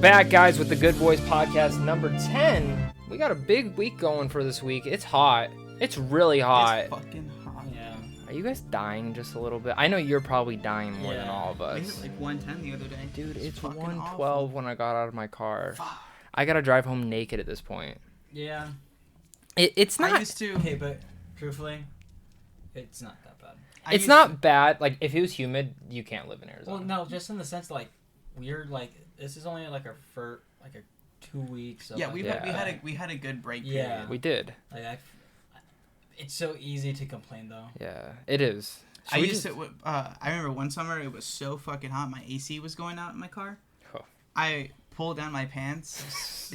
Back, guys, with the Good Boys podcast number 10. We got a big week going for this week. It's hot. It's really hot. It's fucking hot. Yeah. Are you guys dying just a little bit? I know you're probably dying more than all of We us. hit like 110 the other day. Dude, it's fucking 112 awful. when I got out of my car. Fuck. I gotta drive home naked at this point. Yeah. It's I not. used to. Okay, but truthfully, it's not that bad. It's not bad. Like, if it was humid, you can't live in Arizona. Well, no, just in the sense like we're like this is only like our first like a 2 weeks. Of, Yeah, like, we had a good break. Yeah. Period. We did. Like it's so easy to complain though. Yeah, it is. I remember one summer it was so fucking hot. My AC was going out in my car. Oh. I pulled down my pants.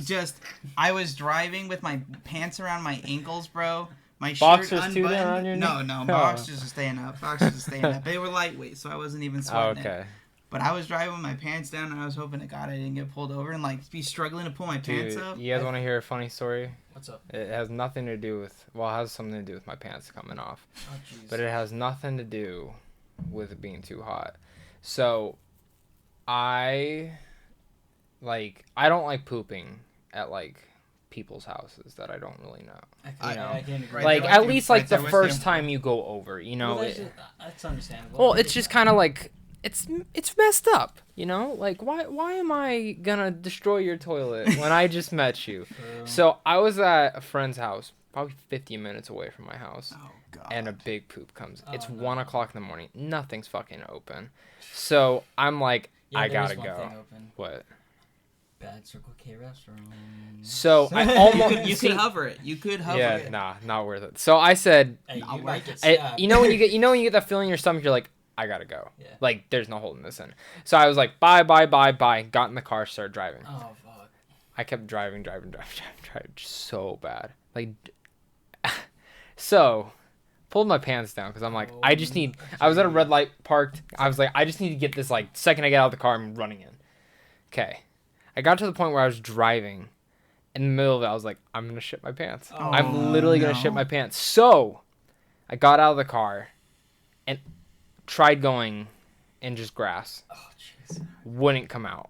I was driving with my pants around my ankles, bro. My Boxers shirt unbuttoned. too down on your knee? No, boxers are staying up. Boxers are staying up. They were lightweight, so I wasn't even Oh, sweating. okay. But I was driving with my pants down, and I was hoping to God I didn't get pulled over and like be struggling to pull my pants Dude, up. you guys want to hear a funny story? What's up? It has nothing to do with, well, it has something to do with my pants coming off. Oh jeez. But it has nothing to do with it being too hot. So, I don't like pooping at, like, people's houses that I don't really know. I can agree. Right Like, there at with you. least, Right like, the there with first you. time you go over, you know? Well, that's understandable. Well, it's just kind of like, it's messed up, you know? Like, why am I gonna destroy your toilet when I just met you? True. So, I was at a friend's house, probably 50 minutes away from my house. Oh God. And a big poop comes. Oh, It's no. 1 o'clock in the morning. Nothing's fucking open. So I'm like, Yeah, I there is gotta one go. thing open. What? Bad Circle K restroom. So I almost you could hover it. You could hover yeah, it. nah, not worth it. So I said, Hey, No, you might get I, stabbed. you know when you get that feeling in your stomach, you're like, I gotta go. Yeah. Like there's no holding this in. So I was like, bye. Got in the car, started driving. Oh fuck. I kept driving so bad. Like, so pulled my pants down because I'm like, I just need. I was at a red light parked. I was like, I just need to get this. Like, second I get out of the car, I'm running in. Okay, I got to the point where I was driving. In the middle of it, I was like, I'm gonna shit my pants. Oh, I'm literally gonna no. shit my pants. So, I got out of the car, and tried going in just grass. Oh jeez. Wouldn't come out.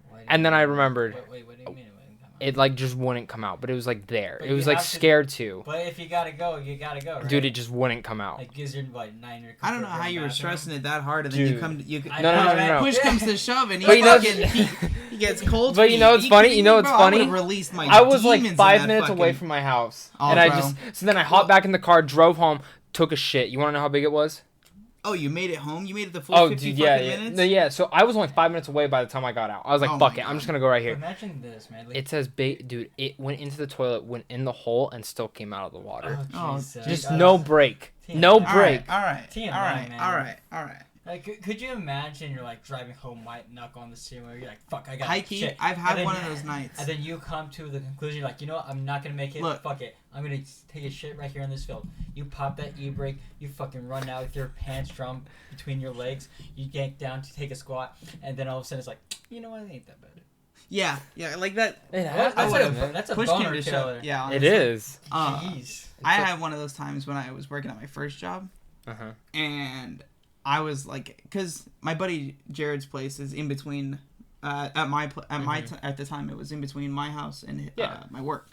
Why And did then you- I remembered. Wait, what do you mean it wouldn't come out? It like just wouldn't come out, but it was like there. But It was you like have to- scared to. But if you gotta go, you gotta go, right? Dude, it just wouldn't come out. Like, gives your what 9 I don't know how you were stressing it that hard, and then Dude. you come. I No, know, no, right? Push comes to shove, and he But you know- fucking he gets cold. But you know what's feet. funny? kidding You know me, what's bro? funny? I would've released my I was like demons in 5 that minutes away fucking- from my house, Oh, and bro. so then I hopped back in the car, drove home, took a shit. You want to know how big it was? Oh, you made it home. You made it the full Oh, 50 dude, yeah, fucking yeah, minutes. no, yeah. So I was only 5 minutes away by the time I got out. I was like, Oh fuck my it, I'm just God. gonna go right here. Imagine this, man. Like, It says, dude, it went into the toilet, went in the hole, and still came out of the water. oh, Oh, Jesus. Just no break, TMI. no All break. All right, TMI, all right, man. all right, all right. Like, could you imagine you're like driving home, white knuck on the steering wheel, you're like, fuck, I got High key, shit. I've had And then- one of those nights. And then you come to the conclusion, you're like, you know what, I'm not gonna make it. Look. Fuck it, I'm gonna take a shit right here in this field. You pop that e-brake, you fucking run out with your pants drawn between your legs, you yank down to take a squat, and then all of a sudden it's like, you know what, it ain't that bad. Yeah, like that. It That's, happens, would've- man. that's a Push came boner to killer. shove. Yeah, It honestly. is. Jeez. I had one of those times when I was working at my first job, Uh-huh. and I was like, because my buddy Jared's place is in between, at the time it was in between my house and Yeah. my work.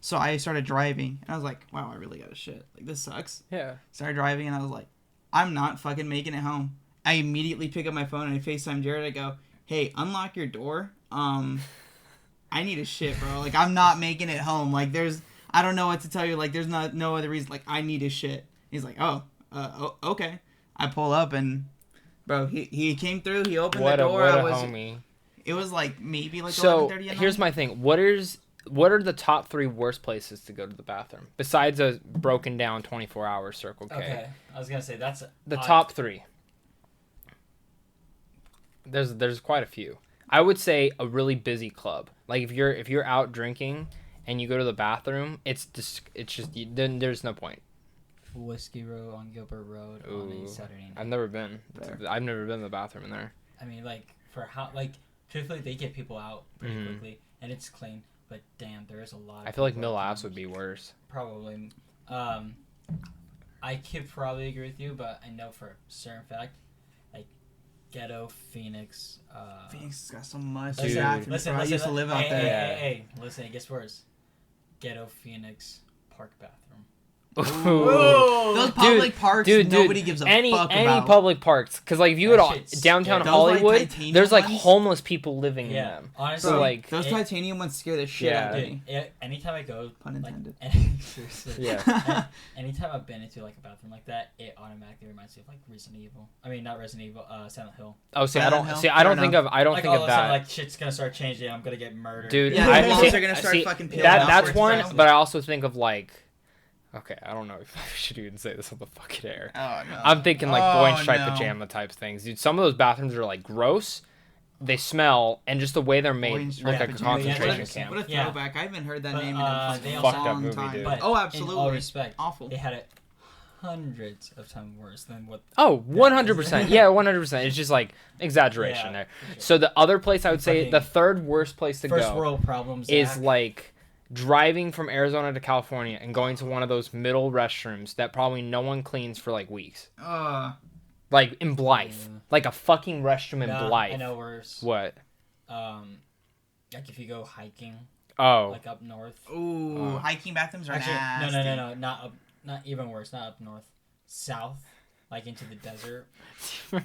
So I started driving, and I was like, wow, I really got to shit. Like, this sucks. Yeah. Started driving, and I was like, I'm not fucking making it home. I immediately pick up my phone and I FaceTime Jared. I go, hey, unlock your door. I need a shit, bro. Like, I'm not making it home. Like, I don't know what to tell you. Like, there's no other reason. Like, I need a shit. He's like, okay. I pull up, and bro, he came through. He opened What the a door. homie. It was like maybe like So 11:30 at here's night. my thing. What are the top 3 worst places to go to the bathroom besides a broken down 24-hour Circle K? Okay, I was gonna say that's The top 3. There's quite a few. I would say a really busy club. Like if you're out drinking and you go to the bathroom, it's just then there's no point. Whiskey Row on Gilbert Road on Ooh, a Saturday night. I've never been. There. I've never been in the bathroom in there. I mean, like for how truthfully they get people out pretty Mhm. quickly and it's clean. But damn, there is a lot. I feel like people Mill at Ave times. would be worse. Probably. I could probably agree with you, but I know for a certain fact, like Ghetto Phoenix. Phoenix has got so much. Dude. bathrooms, bro. I used to live out hey, there. Hey, listen, it gets worse. Ghetto Phoenix park bathroom. Ooh. Those public parks, nobody gives a fuck about. Any public parks, because like if you go to downtown Those, Hollywood, like, there's like ones? homeless people living in them. Honestly, So like those titanium ones scare the shit out of me. anytime I go, Pun intended. Seriously, yeah. Anytime I've been into like a bathroom like that, it automatically reminds me of like Resident Evil. I mean, not Resident Evil, Silent Hill. Oh, see, Silent I don't Hill? see. I don't Fair think enough. of. I don't Like think all of of a sudden, that. like shit's gonna start changing. I'm gonna get murdered. Dude, Yeah, I the walls see, are gonna start see, fucking peeling that, off that's for one, itself. but I also think of like, okay, I don't know if I should even say this on the fucking air. Oh no. I'm thinking like boy in Oh, striped no. pajama type things, dude. Some of those bathrooms are like gross. They smell, and just the way they're Boy in made striped look like a pajama. concentration Yeah, camp. What a Yeah. throwback! I haven't heard that But, name in a they long also- Fucked up movie, time. dude. But Oh, in absolutely. all respect, Awful. they had it hundreds of times worse than what. Oh, 100%. Yeah, 100%. It's just like exaggeration Yeah, there. for sure. So the other place I would say, Fucking the third worst place to First go world problems is Zach. like driving from Arizona to California and going to one of those middle restrooms that probably no one cleans for like weeks. Like in Blythe. Yeah. Like a fucking restroom in Nah, Blythe. I know worse. What? Like if you go hiking, Oh. like up north. Ooh, hiking bathrooms are Actually, nasty. no, not up, not even worse, not up north, south, like into the desert. Do you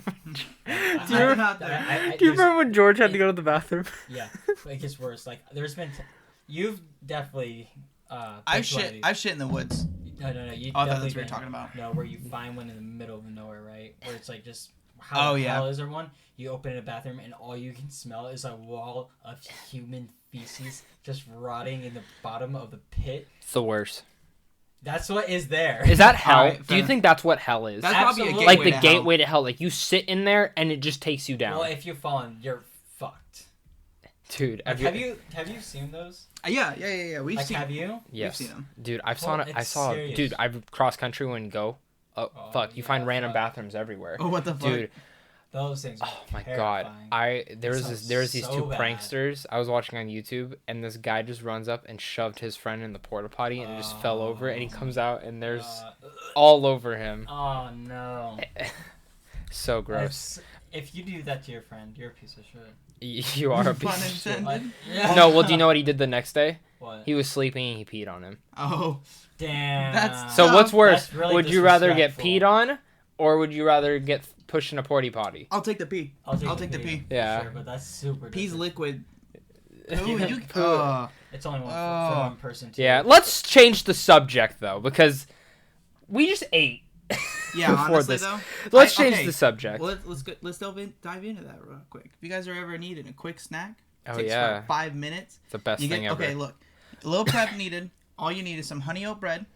I'm not there. remember when George had to go to the bathroom? Yeah, it gets worse. Like there's been, you've definitely. I've shit in the woods. No. You Oh, I thought definitely that's what you were been- talking about. No, where you find one in the middle of nowhere, right? Where it's like just how Oh, the yeah. hell is there one? You open a bathroom and all you can smell is a wall of human feces just rotting in the bottom of the pit. It's the worst. That's what is there. Is that hell? Alright, Do you fair. think that's what hell is? That's probably a Absolutely. gateway like the to hell. gateway to hell. Like you sit in there and it just takes you down. Well, if you've fallen, you're fucked. Dude, Like, have you seen those? Yeah. We've Like, seen. have you? Yes. We've seen them. Dude, I It's saw serious. dude, I've cross country when go. Oh, Oh, fuck, you find yeah, random fuck. bathrooms everywhere. Oh, what the fuck? Dude, Those things. Are oh my terrifying. god. There It was these sounds two so bad. pranksters I was watching on YouTube, and this guy just runs up and shoved his friend in the porta potty and it just fell over, and he comes out and there's all over him. Oh no. So gross. If you do that to your friend, you're a piece of shit. You are a Pun piece of shit. intended. Yeah. No, well, do you know what he did the next day? What? He was sleeping and he peed on him. Oh, Damn. That's So Oh, what's worse? that's really Would you rather get disrespectful. peed on, or would you rather get pushed in a porty potty? I'll take the pee. I'll take the pee. for Yeah. Sure, but that's super. Pee's disrespectful. liquid. Ooh, you. It's only one for Oh. one person. Too. Yeah, let's change the subject though, because we just ate. Yeah, before honestly this. though. Let's I- change okay. the subject. Well, let's dive into that real quick. If you guys are ever needing a quick snack, Oh takes yeah, for 5 minutes. it's the best You thing get ever. okay. Look, a little prep needed. All you need is some honey oat bread.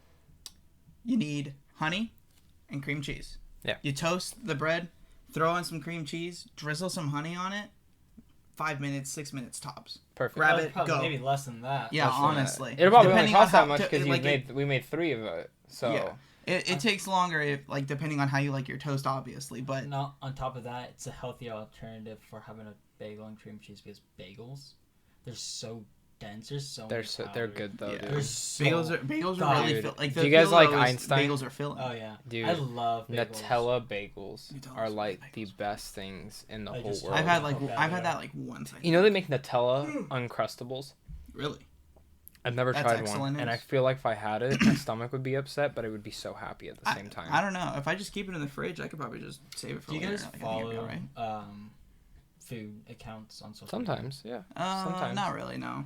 You need honey and cream cheese. Yeah. You toast the bread, throw in some cream cheese, drizzle some honey on it. 5 minutes, 6 minutes tops. Perfect. Grab Well, it, probably go. maybe less than that. Yeah, Less than that. honestly. It'll probably only Depending on cost how- that much because like, we made 3 of it. So Yeah. It takes longer, if, like depending on how you like your toast, obviously. But No, on top of that, it's a healthier alternative for having a bagel and cream cheese because bagels, they're so dense. There's so they're much they're calories. good though, Yeah. dude. They're so bagels are really Dude, like. do you guys like Pillows, Einstein? Bagels are filling. Oh yeah, Dude, I love bagels. Nutella bagels Nutella's are like bagels. the best things in the I whole just- world. I've had like Okay, I've had yeah. that like once. You know they make Nutella Uncrustables. Really? I've never That's tried excellent one, and I news. feel like if I had it, my stomach would be upset, but I would be so happy at the same time. I don't know. If I just keep it in the fridge, I could probably just save it for Do you later. guys Like, I think it'd be follow alright. food accounts on social? Sometimes, yeah. Uh, sometimes. Not really. No.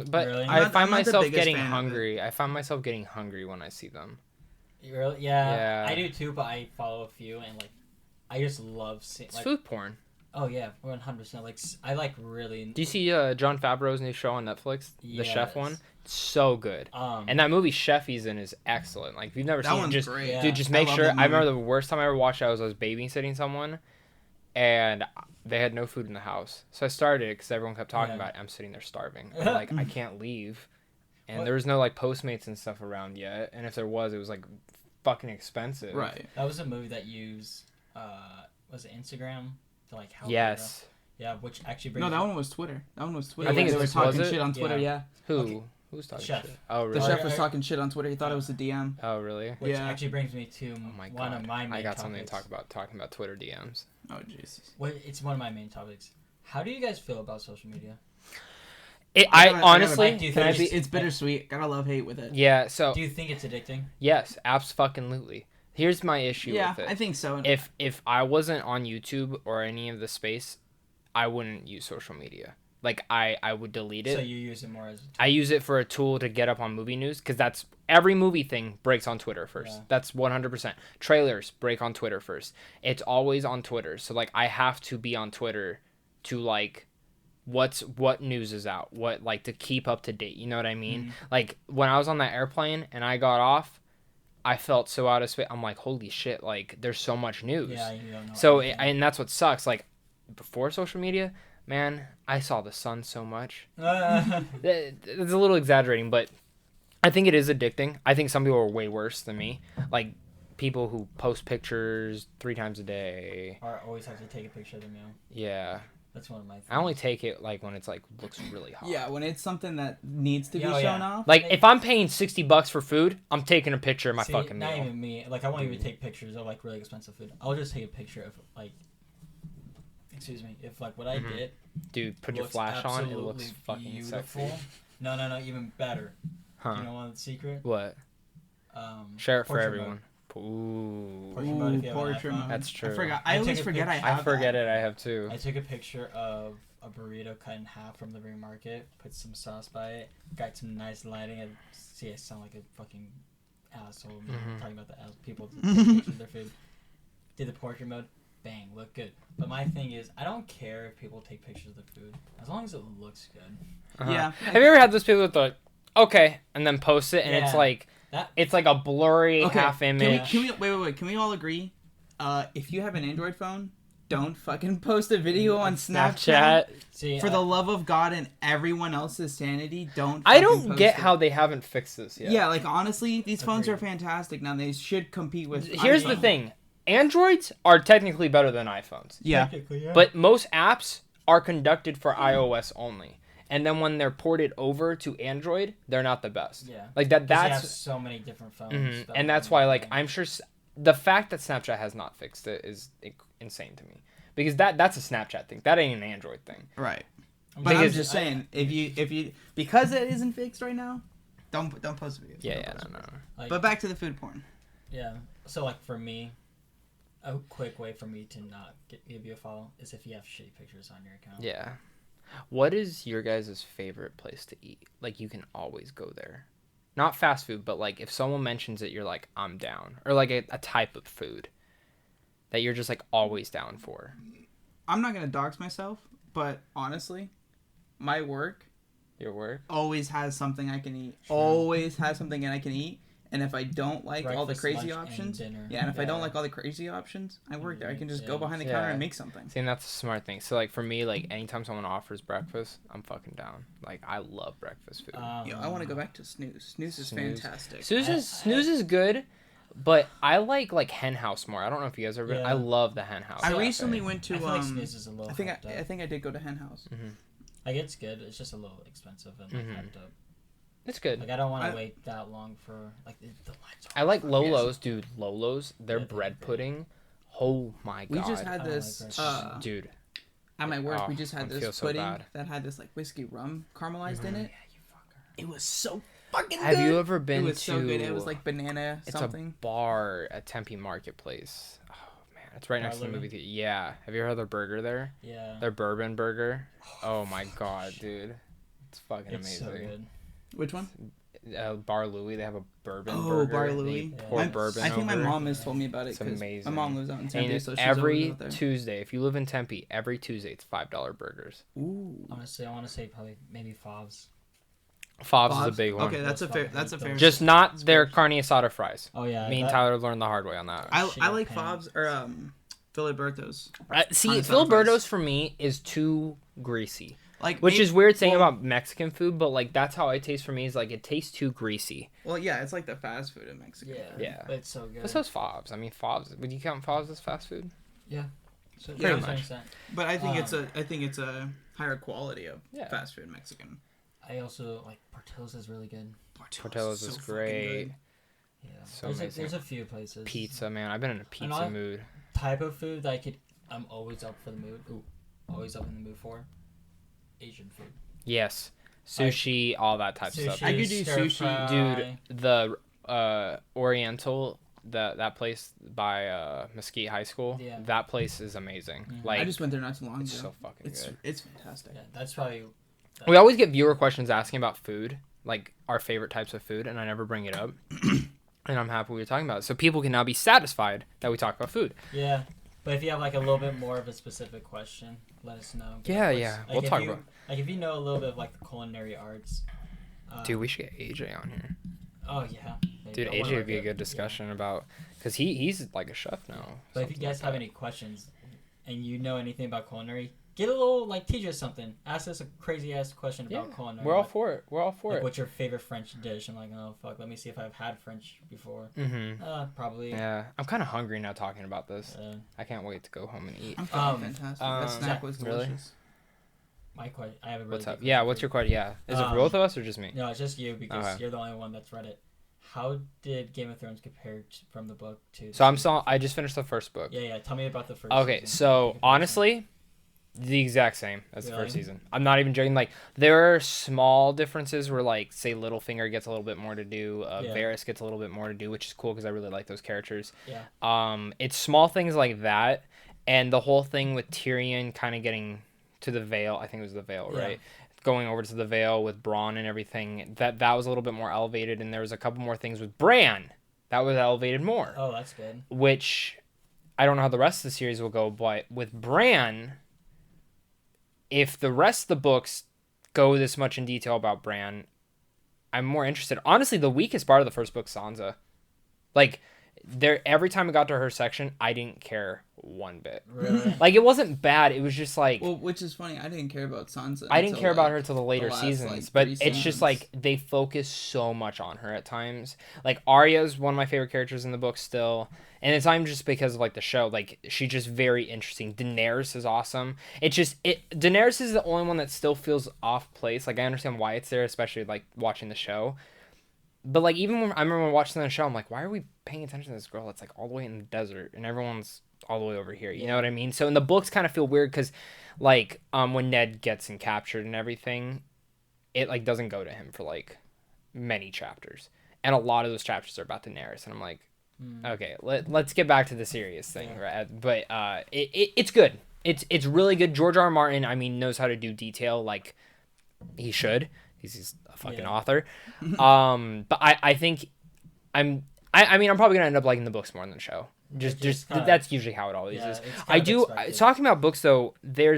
But Really? I I'm find not the myself biggest getting fan of it. hungry. I find myself getting hungry when I see them. Media? Really? Yeah, Yeah. I do too. But I follow a few and like, I just love seeing It's like. food porn. Oh yeah, 100%. Like I like really. Do you see John Favreau's new show on Netflix, the chef Yes. one? It's so good. And that movie Chef he's in is excellent. Like if you've never That seen it, one's just great. Yeah. dude, just I make love sure. that I remember movie. the worst time I ever watched it, I was babysitting someone, and they had no food in the house. So I started it because everyone kept talking Yeah. about it. I'm sitting there starving. And, like I can't leave, and What? there was no like Postmates and stuff around yet. And if there was, it was like fucking expensive. Right. That was a movie that used was it Instagram to like help. Yes. Yeah, which actually brings. No, that one was Twitter. That one was Twitter. I think they it were was talking it? shit on Twitter. Yeah. Yeah. Who? Okay. Who's talking Chef. shit? Oh, The really? chef was talking shit on Twitter. He thought it was a DM. Oh, really? Which Yeah. actually brings me to Oh my one god. of my main I got topics. something to talk about. Talking about Twitter DMs. Oh Jesus. It's one of my main topics. How do you guys feel about social media? Honestly, do you can I think be? It's bittersweet. Gotta love hate with it. Yeah. So Do you think it's addicting? yes, absolutely. Here's my issue Yeah, with it. I think so. If I wasn't on YouTube or any of the space, I wouldn't use social media. Like I would delete it. So you use it more as a tool. I use it for a tool to get up on movie news because that's every movie thing breaks on Twitter first. Yeah. That's 100%. Trailers break on Twitter first. It's always on Twitter. So like I have to be on Twitter to like what news is out, what like to keep up to date. You know what I mean? Mhm. Like when I was on that airplane and I got off, I felt so out of space. I'm like, holy shit! Like there's so much news. Yeah, you don't know. So anything. and that's what sucks. Like before social media, man, I saw the sun so much. It's a little exaggerating, but I think it is addicting. I think some people are way worse than me. Like people who post pictures 3 times a day. Or always have to take a picture of the meal. Yeah. That's one of my things. I only take it like when it's like looks really hot. Yeah, when it's something that needs to be Oh, yeah. shown off. Like if I'm paying $60 for food, I'm taking a picture of my See, fucking not meal. even me. Like I won't even take pictures of like really expensive food. I'll just take a picture of like, excuse me, if like what I Mhm. get Dude, put your looks flash on. It looks absolutely fucking beautiful. sexy. No, even better. Huh? You know one secret? What? Share it for portrait everyone. mode. Ooh. Portrait mode if you have an portrait iPhone. mode. That's true. I forgot. I I took always a forget I picture- have I forget that. it. I have too. I took a picture of a burrito cut in half from the Liberty Market, put some sauce by it, got some nice lighting. And see, I sound like a fucking asshole Mhm. talking about the people taking pictures of their food. Did the portrait mode, bang, look good. But my thing is, I don't care if people take pictures of the food, as long as it looks good. Uh-huh. Yeah. Have you ever had those people that like, okay, and then post it, and it's Yeah. like That it's like a blurry Okay, half image. Can we wait? Can we all agree? If you have an Android phone, don't fucking post a video on Snapchat. see For the love of God and everyone else's sanity, don't. I fucking don't post get it. how they haven't fixed this yet. Yeah, like honestly, these phones are Agreed. fantastic now. They should compete with. Here's the iPhone. thing: Androids are technically better than iPhones, Yeah. technically, yeah. but most apps are conducted for iOS only, and then when they're ported over to Android, they're not the best. yeah, Like that. 'Cause you have That's so many different phones. mhm. that And are that's why, like, amazing. I'm sure the fact that Snapchat has not fixed it is insane to me, because that's a Snapchat thing. That ain't an Android thing. Right. I'm But I'm Because- just saying, if you because it isn't fixed right now, don't post videos. Yeah, Don't yeah, post no. like, But back to the food porn. yeah. So like for me, a quick way for me to not give you a follow is if you have shitty pictures on your account. Yeah. What is your guys' favorite place to eat? Like, you can always go there. Not fast food, but like if someone mentions it, you're like, I'm down. Or like a type of food that you're just like always down for. I'm not gonna dox myself, but honestly, my work Your work? always has something I can eat. Sure. Always has something that I can eat. And if I don't like all the Breakfast, crazy lunch, and options, dinner. yeah, and if I don't like all the crazy options, I work there. I can just go behind the counter Yeah. and make something. See, and that's a smart thing. So like for me, like anytime someone offers breakfast, I'm fucking down. Like I love breakfast food. Yo, I want to go back to snooze. Snooze is Snooze. fantastic. Snooze is good, but I like Hen House more. I don't know if you guys ever been. Yeah. I love the Hen House. I cafe. recently went to I feel like snooze is a little. I think hyped up. I think I did go to Hen House. Like it's good. It's just a little expensive and like, Mhm. hyped up. It's good. Like I don't want I- to wait that long for like the lines. I like Yes. Lolo's, dude. Lolo's, their Yeah, they're bread great. pudding. Oh my god. We just I had don't this like bread. Dude. at my work. Oh, We just I had feel this so pudding bad. that had this like whiskey rum caramelized in Mhm. it. It was so fucking Have good. you ever been It was to so good. It was like banana it's something. a bar at Tempe Marketplace. Oh man, it's right next to the Bar movie Living? theater. Yeah. Have you heard of their burger there? Yeah. Their bourbon burger. Oh my god, dude. It's fucking It's so amazing. good. Which one? Bar Louie, they have a bourbon Oh, burger. Bar They Louie. pour Yeah. burnbourbon I think my over. mom has told me about it It's because amazing. my mom lives out in Tempe, And so she's every always out there. Tuesday, if you live in Tempe, every Tuesday it's $5 burgers. Ooh. Honestly, I want to say probably maybe Favs. Fob's is a Bob's? big one. Okay, that's a fair. That's a fair. Just not their carne asada fries. Oh yeah. Me and that- Tyler learned the hard way on that. I Shit, like pan. Fob's or Filiberto's. See, Carne asada Filiberto's for me is too greasy. Like Which maybe- is weird saying well- about Mexican food, but like that's how it tastes for me. Is like it tastes too greasy. Well, yeah, it's like the fast food in Mexico. Yeah. Yeah. But it's so good. But so's Fob's. I mean, Fob's. Would you count Fob's as fast food? So, Pretty to much. an extent. But I think it's a higher quality of Yeah. fast food Mexican. I also like Portillo's is really good. Portillo's is great. Yeah, So there's a few places. Pizza, man. I've been in a pizza mood. Type of food that I'm always up for the mood. Always up in the mood for Asian food. Yes, sushi, all that type of stuff. I could do sushi, dude. The Oriental, that place by Mesquite High School. Yeah. That place is amazing. Mm-hmm. Like I just went there not too long ago. It's so fucking good. It's fantastic. Yeah, that's probably. We always get viewer questions asking about food, like our favorite types of food, and I never bring it up. And I'm happy we were talking about it. So people can now be satisfied that we talk about food. Yeah. But if you have like a little bit more of a specific question, let us know. Yeah. Like, We'll talk about like if you know a little bit of like the culinary arts. Dude, we should get AJ on here. Oh yeah. Dude, AJ would be a good discussion about, because he's like a chef now. But if you guys have any questions and you know anything about culinary, get a little, like, teach us something. Ask us a crazy ass question about culinary. We're all for it. What's your favorite French dish? I'm like, oh fuck, let me see if I've had French before. Probably. Yeah, I'm kind of hungry now talking about this. I can't wait to go home and eat. I'm fucking fantastic. That snack was delicious. My question. I have a really. What's up? Yeah, what's your question? Yeah, is it for both of us or just me? No, it's just you because you're the only one that's read it. How did Game of Thrones compare from the book to? So I just finished the first book. Yeah. Tell me about the first. Okay, so honestly, the exact same as the first season. I'm not even joking. Like, there are small differences where, like, say Littlefinger gets a little bit more to do, Varys gets a little bit more to do, which is cool because I really like those characters. Yeah. It's small things like that, and the whole thing with Tyrion kind of getting to the Vale. I think it was the Vale, right? Going over to the Vale with Bronn and everything. That was a little bit more elevated, and there was a couple more things with Bran that was elevated more. Oh, that's good. Which I don't know how the rest of the series will go, but with Bran, if the rest of the books go this much in detail about Bran, I'm more interested. Honestly, the weakest part of the first book, Sansa. Like, every time I got to her section, I didn't care one bit. Really? Like, it wasn't bad. It was just like... Well, which is funny. I didn't care about Sansa. I didn't care about her till the later last, seasons. But it's just like, they focus so much on her at times. Like, Arya's one of my favorite characters in the book still. And it's not even just because of, like, the show. Like, she's just very interesting. Daenerys is awesome. Daenerys is the only one that still feels off place. Like, I understand why it's there, especially, like, watching the show. But, like, even when I remember watching the show, I'm like, why are we paying attention to this girl that's, like, all the way in the desert and everyone's all the way over here? You know what I mean? So, in the books kind of feel weird because, like, when Ned gets captured and everything, it, like, doesn't go to him for, like, many chapters. And a lot of those chapters are about Daenerys. And I'm like, okay, let's get back to the serious thing, right? But it's good. It's really good. George R. R. Martin, I mean, knows how to do detail like he should. He's a fucking author. But I think I mean, I'm probably gonna end up liking the books more than the show. Just that's usually how it always is. I do. Talking about books though, there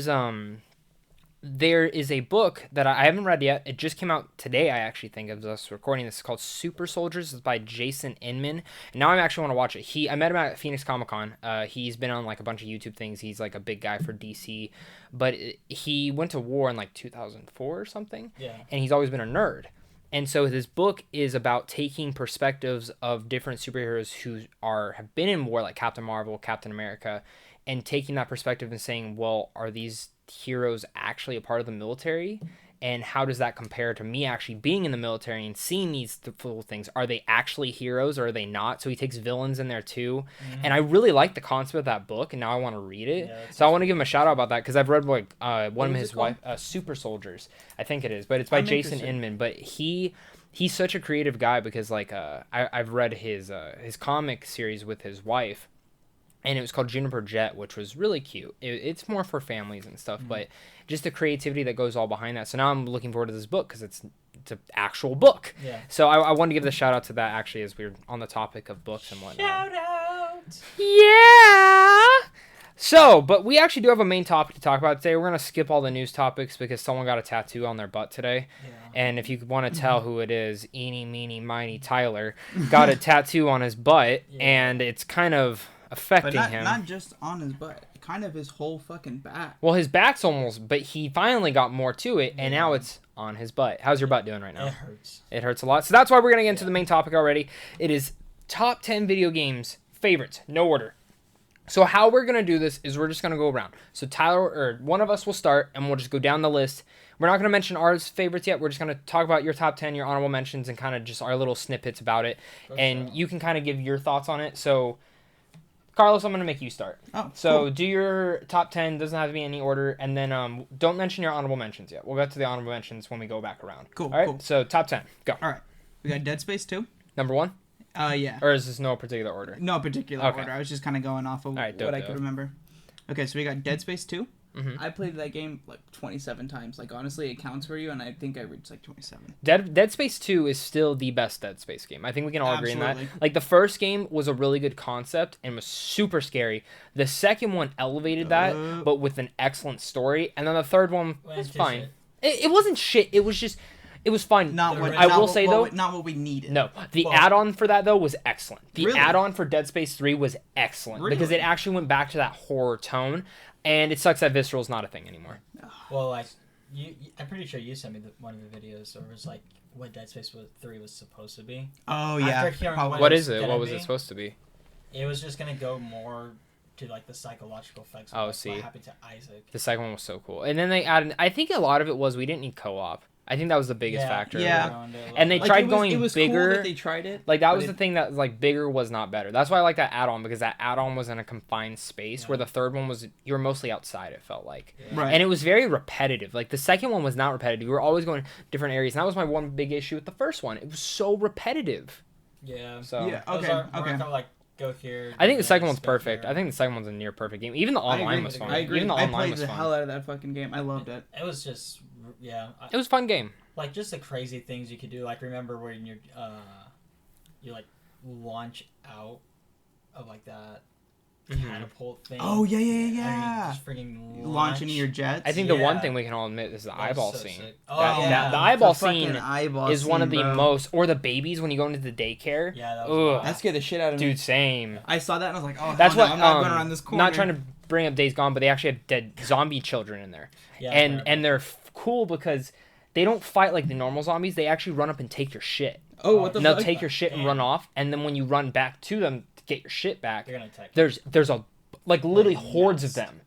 is a book that I haven't read yet. It just came out today, I actually think, of us recording this. It's called Super Soldiers. It's by Jason Inman. And now I actually want to watch it. I met him at Phoenix Comic Con. He's been on, like, a bunch of YouTube things. He's, like, a big guy for DC. But he went to war in, like, 2004 or something. Yeah. And he's always been a nerd. And so this book is about taking perspectives of different superheroes who have been in war, like Captain Marvel, Captain America, and taking that perspective and saying, well, are these heroes actually a part of the military, and how does that compare to me actually being in the military and seeing these full things? Are they actually heroes or are they not? So he takes villains in there too. And I really like the concept of that book, and now I want to read it. So I want to give him a shout out about that because I've read like one of his Super Soldiers, I think it is, but it's by Jason Inman. But he's such a creative guy because like I've read his comic series with his wife. And it was called Juniper Jet, which was really cute. It's more for families and stuff, but just the creativity that goes all behind that. So now I'm looking forward to this book because it's an actual book. Yeah. So I wanted to give the shout out to that actually as we're on the topic of books and whatnot. Shout out! Yeah! So, but we actually do have a main topic to talk about today. We're going to skip all the news topics because someone got a tattoo on their butt today. Yeah. And if you want to tell who it is, eeny, meeny, miny, Tyler got a tattoo on his butt, and it's kind of affecting him. Not just on his butt, kind of his whole fucking back. Well, his back's almost, but he finally got more to it, and now it's on his butt. How's your butt doing right now? It hurts. It hurts a lot. So that's why we're going to get into the main topic already. It is top 10 video games favorites, no order. So how we're going to do this is we're just going to go around. So Tyler, or one of us will start, and we'll just go down the list. We're not going to mention our favorites yet. We're just going to talk about your top 10, your honorable mentions, and kind of just our little snippets about it. And you can kind of give your thoughts on it. So, Carlos, I'm going to make you start. Oh, so cool. do your top 10. Doesn't have to be in any order. And then don't mention your honorable mentions yet. We'll get to the honorable mentions when we go back around. Cool, All right, cool. so top 10. Go. All right. We got Dead Space 2. Number 1? Yeah. Or is this no particular order? No particular Okay. order. I was just kind of going off of Alright, what I dope. could remember. Okay, so we got Dead Space 2. Mm-hmm. I played that game like 27 times. Like, honestly, it counts for you, and I think I reached like 27. Dead Space 2 is still the best Dead Space game. I think we can all agree on that. Absolutely. Like, the first game was a really good concept and was super scary. The second one elevated that, but with an excellent story. And then the third one was fine. It wasn't shit. It was just... It was fine. Not what I will say, though... Not what we needed. No. The add-on for that, though, was excellent. The Really? add-on for Dead Space 3 was excellent. Because it Really? actually went back to that horror tone. And it sucks that Visceral's not a thing anymore. Well, like, I'm pretty sure you sent me one of the videos, or it was like what Dead Space 3 was supposed to be. Oh, After yeah. hearing Probably. What it's is it? gonna What was be, it supposed to be? It was just gonna go more to like the psychological effects of Oh, like, see. what happened to Isaac. The second one was so cool. And then they added... I think a lot of it was we didn't need co-op. I think that was the biggest factor. Yeah. And they Like, tried it was going bigger. bigger. That they tried it. Like, that but was the thing that, like, bigger was not better. That's why I like that add-on, because that add-on was in a confined space, where the third one was, you were mostly outside, it felt like. Yeah. Right. And it was very repetitive. Like, the second one was not repetitive. We were always going different areas. And that was my one big issue with the first one. It was so repetitive. Yeah. So, Yeah. Those Okay. are Okay. kind of like go here. I think the do second this, one's go perfect. here. I think the second one's a near perfect game. Even the I online agree. was fun. I agree. Even the I online played was the fun. hell out of that fucking game. I loved it. It was just It was a fun game. like just the crazy things you could do. Like remember when you like launch out of like that catapult thing. Oh, yeah, yeah, And yeah. you just freaking Launching your jets. I think the one Yeah. thing we can all admit is the That was eyeball so scene. sick. The The eyeball fucking scene eyeball is one of scene, the bro. most... Or the babies when you go into the daycare. Yeah, that Ugh. was That scared the shit out of me. Dude, same. I saw that and I was like, oh, That's hell what no, I'm not going around this corner. Not trying to bring up Days Gone, but they actually have dead zombie children in there, yeah, and they're cool because they don't fight like the normal zombies. They actually run up and take your shit. Oh, what the And they'll fuck? take your shit and run off, and then when you run back to them to get your shit back, they're gonna attack. there's a like literally hordes of Yes. them,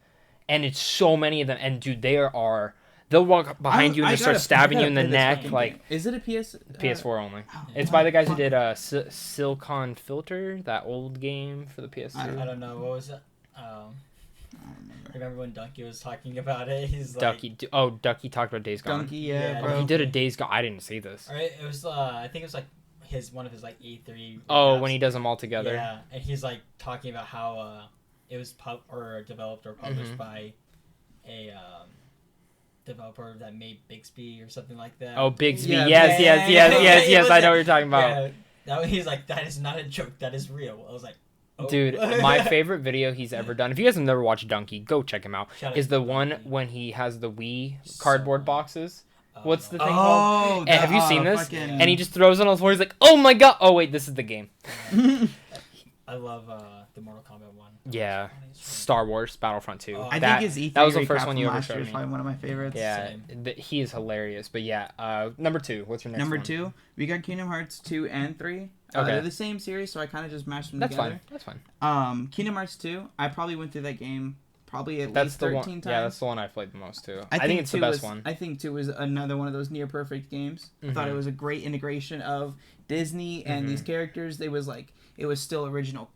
and it's so many of them. And dude, they'll walk behind you and just start stabbing you in the neck. Like, is it a PS? PS4 only. Oh, It's by the guys who did Silicon Filter, that old game for the PS2. I don't know what was it. I don't remember. Remember when Ducky was talking about it? He's like, Ducky talked about Days Gone. Donkey, yeah, Yeah, bro. He did a Days Gone. I didn't see this. All right, it was. I think it was like one of his like E3. Oh, recaps. when he does them all together. Yeah, and he's like talking about how it was developed or published Mhm. by a developer that made Bixby or something like that. Oh, Bigsby. Yeah, Yes, yeah, yes, yeah, yes, yeah, yes, it yes. was I know a- what you're talking about. Yeah, that he's like that is not a joke. That is real. I was like, oh. Dude, my favorite video he's ever done, if you guys have never watched Donkey, go check him out, Shout out is the to one Donkey. when he has the Wii cardboard So- boxes. What's the no. thing called? Oh, And have you seen this? fucking- And he just throws it on the floor. He's like, oh my god. Oh, wait, this is the game. I love the Mortal Kombat one. Yeah. Star Wars Battlefront 2. Oh, I That- think his E3 that was the recap first one you from ever last year showed is me. probably one of my favorites. Yeah, Same. he is hilarious. But yeah, number 2. What's your next Number one? 2, we got Kingdom Hearts 2 and 3. Okay. They're the same series, so I kind of just mashed them That's together. fine. That's fine. Kingdom Hearts 2, I probably went through that game probably at That's least the 13 one. times. Yeah, that's the one I played the most too. I think it's the 2 best was, one. I think 2 was another one of those near perfect games. I thought it Mhm. was a great integration of Disney and these characters. It was still original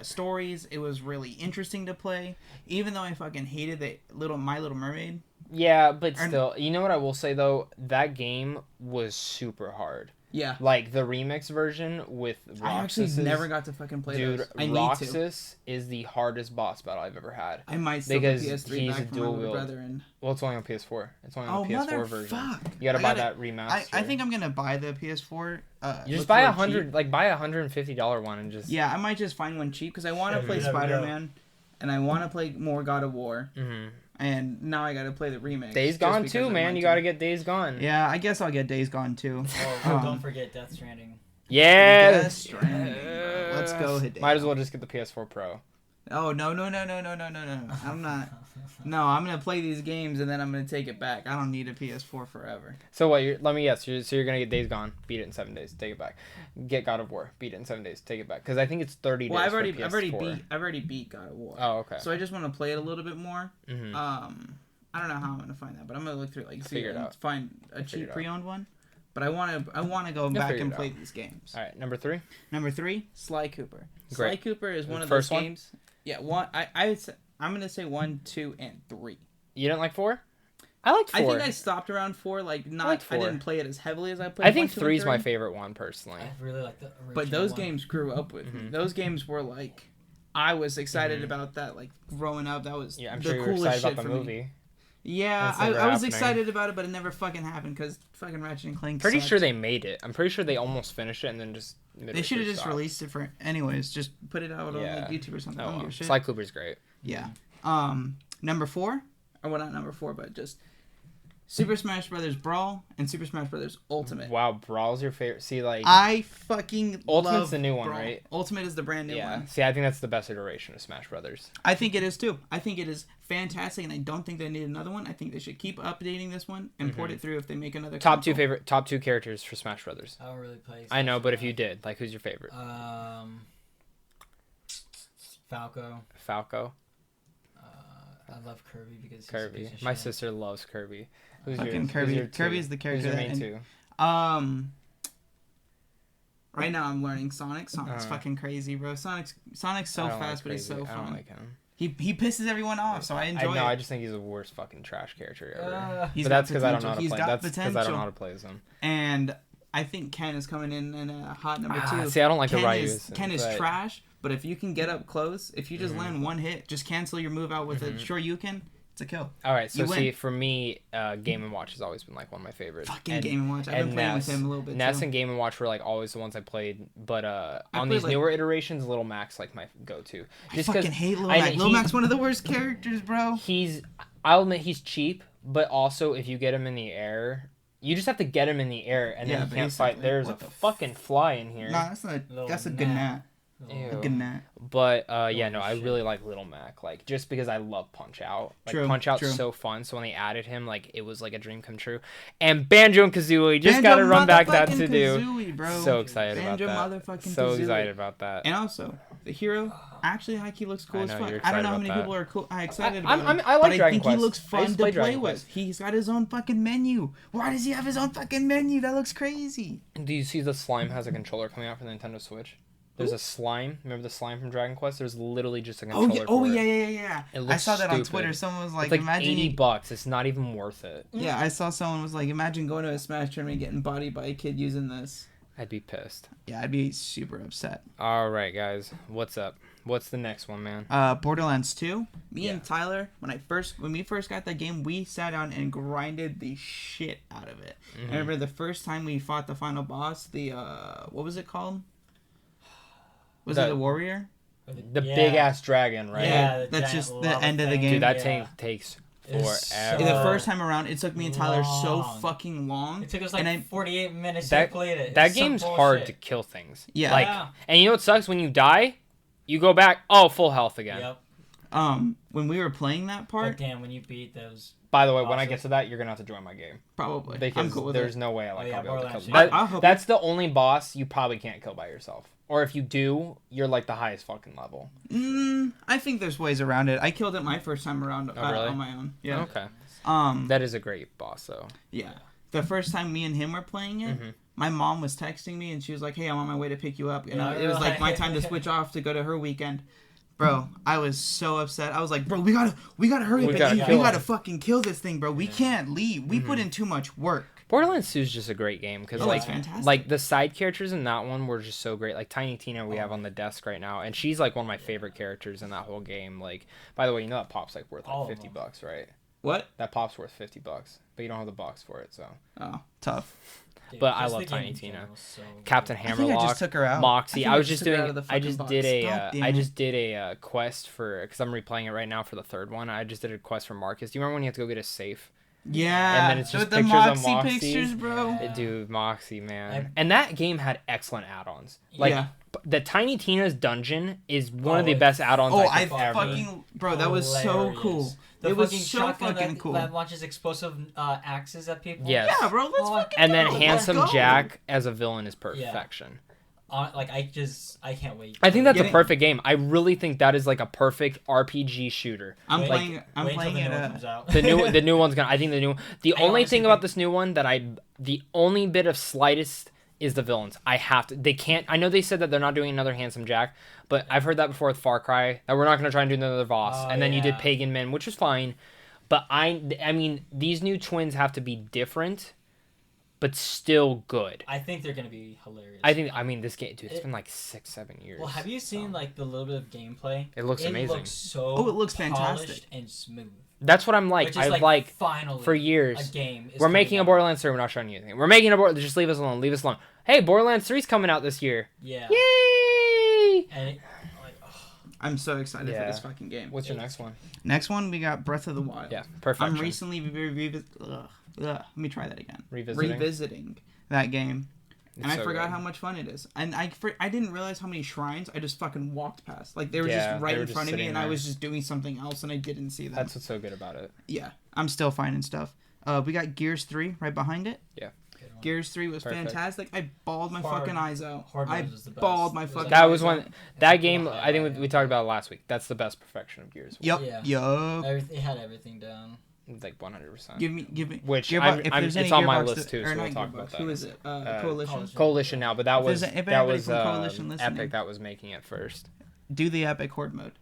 stories. It was really interesting to play, even though I fucking hated the My Little Mermaid. Yeah, but Or- still, you know what I will say though? That game was super hard. Yeah, Like the remix version with Roxas. I actually never got to fucking play Dude, those. I need to. Roxas is the hardest boss battle I've ever had. I might still because get PS3 he's back a from my dual little wield. brother and. Well, it's only on PS4. It's only on Oh the PS4 version. motherfuck! You gotta I buy that remaster. I think I'm gonna buy the PS4. You just look buy for it cheap. buy $150 one and just. Yeah, I might just find one cheap because I want to Yeah, play you never know. Spider-Man, and I want to play more God of War, hmm and now I got to play the remake. Days just Gone because too, I man. want You to. gotta get Days Gone. Yeah, I guess I'll get Days Gone too. Oh, Um, don't forget Death Stranding. Yes. Death Stranding, bro. Let's go, Hideo. Might as well just get the PS4 Pro. Oh no. I'm not. No, I'm gonna play these games and then I'm gonna take it back. I don't need a PS4 forever. So what? Let me guess. So you're gonna get Days Gone, beat it in 7 days, take it back. Get God of War, beat it in 7 days, take it back. Because I think it's 30 Well, days. I've for already beat God of War. Oh, okay. So I just want to play it a little bit more. Mhm. I don't know how I'm gonna find that, but I'm gonna look through like see Figure it and out. find a cheap pre-owned one. But I want to go You'll back figure and it play out. these games. All right, number 3. Number 3, Sly Cooper. Sly Great. Cooper is one The of those first one? games. Yeah, one. I would say, I'm gonna say 1, 2, and 3. You didn't like 4? I liked 4. I think I stopped around 4. Like not. liked I 4. didn't play it as heavily as I played. I think 1, 2, 3 and is my 3. favorite one personally. I really like the original But those one. games grew up with me. Mhm. Those games were like, I was excited Mhm. about that. Like growing up, that was Yeah, I'm the sure you were coolest excited shit about the for me. movie. Yeah, That's I never was happening. excited about it, but it never fucking happened because fucking Ratchet and Clank. Pretty sucked. sure they made it. I'm pretty sure they almost finished it and then just. They should have just released it for. Anyways, just put it out Yeah. on like YouTube or something. I Oh, don't well. give a shit. Sly Cooper's great. Yeah. Number 4, or well, not number 4, but just Super Smash Brothers Brawl and Super Smash Brothers Ultimate. Wow, Brawl's your favorite. See, like. I fucking Ultimate's love the new one, Brawl. right? Ultimate is the brand new Yeah. one. See, I think that's the best iteration of Smash Brothers. I think it is too. I think it is fantastic, and I don't think they need another one. I think they should keep updating this one and port it through if they make another. Top 2 console. top 2 characters for Smash Brothers. I don't really play. I know, Smash but if Bros. you did, like, who's your favorite? Falco. Falco, I love Kirby because he's a Kirby. piece of My shit. sister loves Kirby. Who's Fucking your Kirby. Who's your two? Kirby is the character Who's your that. main 2? Right now I'm learning Sonic. Sonic's Uh-huh. fucking crazy, bro. Sonic's so I don't fast, like but he's so Crazy. I don't fun. like him. He pisses everyone off, so I enjoy I it. just think he's the worst fucking trash character ever. He's but got that's because I don't know how to potential. He's play. got That's because I don't know potential. how to play as him. And I think Ken is coming in a hot number 2. See, I don't like the Ken Ryus. Ken is but- trash, but if you can get up close, if you just land one hit, just cancel your move out with a Shoryuken, it's a kill. All right, so You win. see, for me, Game & Watch has always been like one of my favorites. Fucking And- Game & Watch. I've been and playing Ness. with him a little bit Ness too. and Game & Watch were like always the ones I played, but on played, these like- newer iterations, Little Mac's like my go-to. I Just fucking 'cause hate Lil I- Mac. Lil he- Mac's one of the worst characters, bro. I'll admit he's cheap, but also if you get him in the air, you just have to get him in the air, and Yeah, then you can't fight. basically. There's What a the fucking fly in here. Nah, that's not. Lil That's a good Mac. gnat. Ew. A good gnat. But yeah, no, Holy I shit. really like Little Mac, like just because I love Punch Out. Like True, Punch Out's true. so fun. So when they added him, like it was like a dream come true. And Banjo and Kazooie, just Banjo gotta run back that motherfucking to do. Kazooie, bro. So excited Banjo about that. motherfucking So Kazooie. excited about that. And also, the hero actually he looks cool I as know, fuck. you're I don't excited know how about many that. people are cool. Excited I about him. like but I Dragon think Quest. he looks I fun used to to play play Dragon with. Quest. He's got his own fucking menu. Why does he have his own fucking menu? That looks crazy. Do you see the slime has a controller coming out for the Nintendo Switch? There's a slime. Remember the slime from Dragon Quest? There's literally just a controller. Oh for yeah, it. yeah. It I looks saw that on stupid. Twitter. Someone was like, It's like imagine $80. It's not even worth it. Yeah, I saw someone was like, imagine going to a Smash tournament getting bodied by a kid using this. I'd be pissed. Yeah, I'd be super upset. All right, guys. What's up? What's the next one, man? Borderlands 2. Me Yeah. and Tyler, when we first got that game, we sat down and grinded the shit out of it. I remember the first time we fought the final boss, the what was it called? Was it the warrior? The big ass dragon, right? Yeah, the that's giant just the lava end of the thing. game. Dude, that Yeah. tank takes It's forever. The first time around, it took me and Tyler so Long. fucking long. It took us like and I, 48 minutes That- to complete it. That It's some game's hard to bullshit. kill things. Yeah. Like, Yeah. and you know what sucks? When you die, you go back. Oh, full health again. Yep. when we were playing that But part, damn, when you beat those. By the way, when I Bosses. get to that, you're gonna have to join my game probably. because I'm cool with there's it. no way I'll Oh, yeah, be able to Borderlands kill. two. That, I'll help that's the only boss you probably can't kill by yourself. Or if you do, you're like the highest fucking level. I think there's ways around it. I killed it my first time around really? on my own. Yeah. Okay. That That is a great boss, though. yeah. The first time me and him were playing it, my mom was texting me and she was like, "Hey, I'm on my way to pick you up." And Yeah, it was like my right. time to switch off to go to her weekend. Bro, I was so upset. I was like, "Bro, we gotta hurry up. We We gotta gotta, kill we gotta him." fucking kill this thing, bro. We can't leave. We put in too much work." Borderlands 2 is just a great game because Oh, like it's fantastic. like the side characters in that one were just so great. Like Tiny Tina we have on the desk right now, and she's like one of my favorite characters in that whole game. Like, by the way, you know that pop's like worth All like of $50, right? What? That pop's worth $50, but you don't have the box for it, so. Oh, tough. Dude, But I just love the game Tiny in Tina. general is so Captain I think I Hammerlock, just took her out. Moxie. think I was just took her out doing. of the I fucking just box. did a. God damn I it. just did a quest for because I'm replaying it right now for the third one. I just did a quest for Marcus. Do you remember when you have to go get a safe Yeah. And then it's just with the pictures of Moxie Moxie. pictures, bro. Yeah. Dude, Moxie, man. And that game had excellent add-ons. Like, Yeah. the Tiny Tina's dungeon is one of the it's- best add-ons Oh, I I think ever. fucking bro, that was so Hilarious. cool. The It was fucking so shotgun fucking that, cool. that launches explosive axes at people. Yes. Yeah, bro, let's Oh, fucking And then go. Handsome Let's go. Jack as a villain is perfection. Like I can't wait. I think that's a Getting- perfect game. I really think that is like a perfect RPG shooter. I'm Wait- playing wait I'm till playing the new it one comes out. The new one's gonna. I think the I only honestly thing about think- this new one the only bit of slightest is the villains. I have to. They can't. I know they said that they're not doing another Handsome Jack, but I've heard that before with Far Cry that we're not gonna try and do another Voss. Oh, and then you did yeah. Pagan Men, which was fine, but I mean these new twins have to be different, but still good. I think they're gonna be hilarious. I mean this game, dude. It's been like 6-7 years. Well, have you seen so. like the little bit of gameplay? It looks amazing. Looks so. Oh, it looks polished fantastic. and smooth. That's what I'm like. Which is I've like finally for years. a game. Is We're coming making a out. Borderlands 3. We're not showing you anything. We're making a Borderlands. Just leave us alone. Leave us alone. Hey, Borderlands 3's coming out this year. Yeah. Yay! And it, like, I'm so excited for Yeah. this fucking game. What's your next one? Next one we got Breath of the Wild. Yeah, perfection. I'm recently let me try that again. Revisiting. Revisiting that game. It's And I so forgot good. how much fun it is. And I didn't realize how many shrines I just fucking walked past. Like, they were Yeah, just right they were in just front of me, sitting and I there. was just doing something else, and I didn't see them. That's what's so good about it. Yeah, I'm still finding stuff. We got Gears 3 right behind it. Yeah. good one. Gears 3 was Perfect. fantastic. I bawled my Hard- fucking eyes out. Hard I mode was the best. bawled my It was fucking like- That eyes was one. out. That It's a game. cool I think highlight. we talked about it last week. That's the best perfection of Gears. Yup, Yeah. yup. It had everything down. Like 100%. Give me. Which Gearbox- if I'm there's it's any on my Gearbox list too, or so we'll not talk Gearbox, about that. Who is it? Coalition. Coalition. Coalition now, but that If was there's- if that anybody was from Coalition listening. Epic that was making it first. Do the epic horde mode.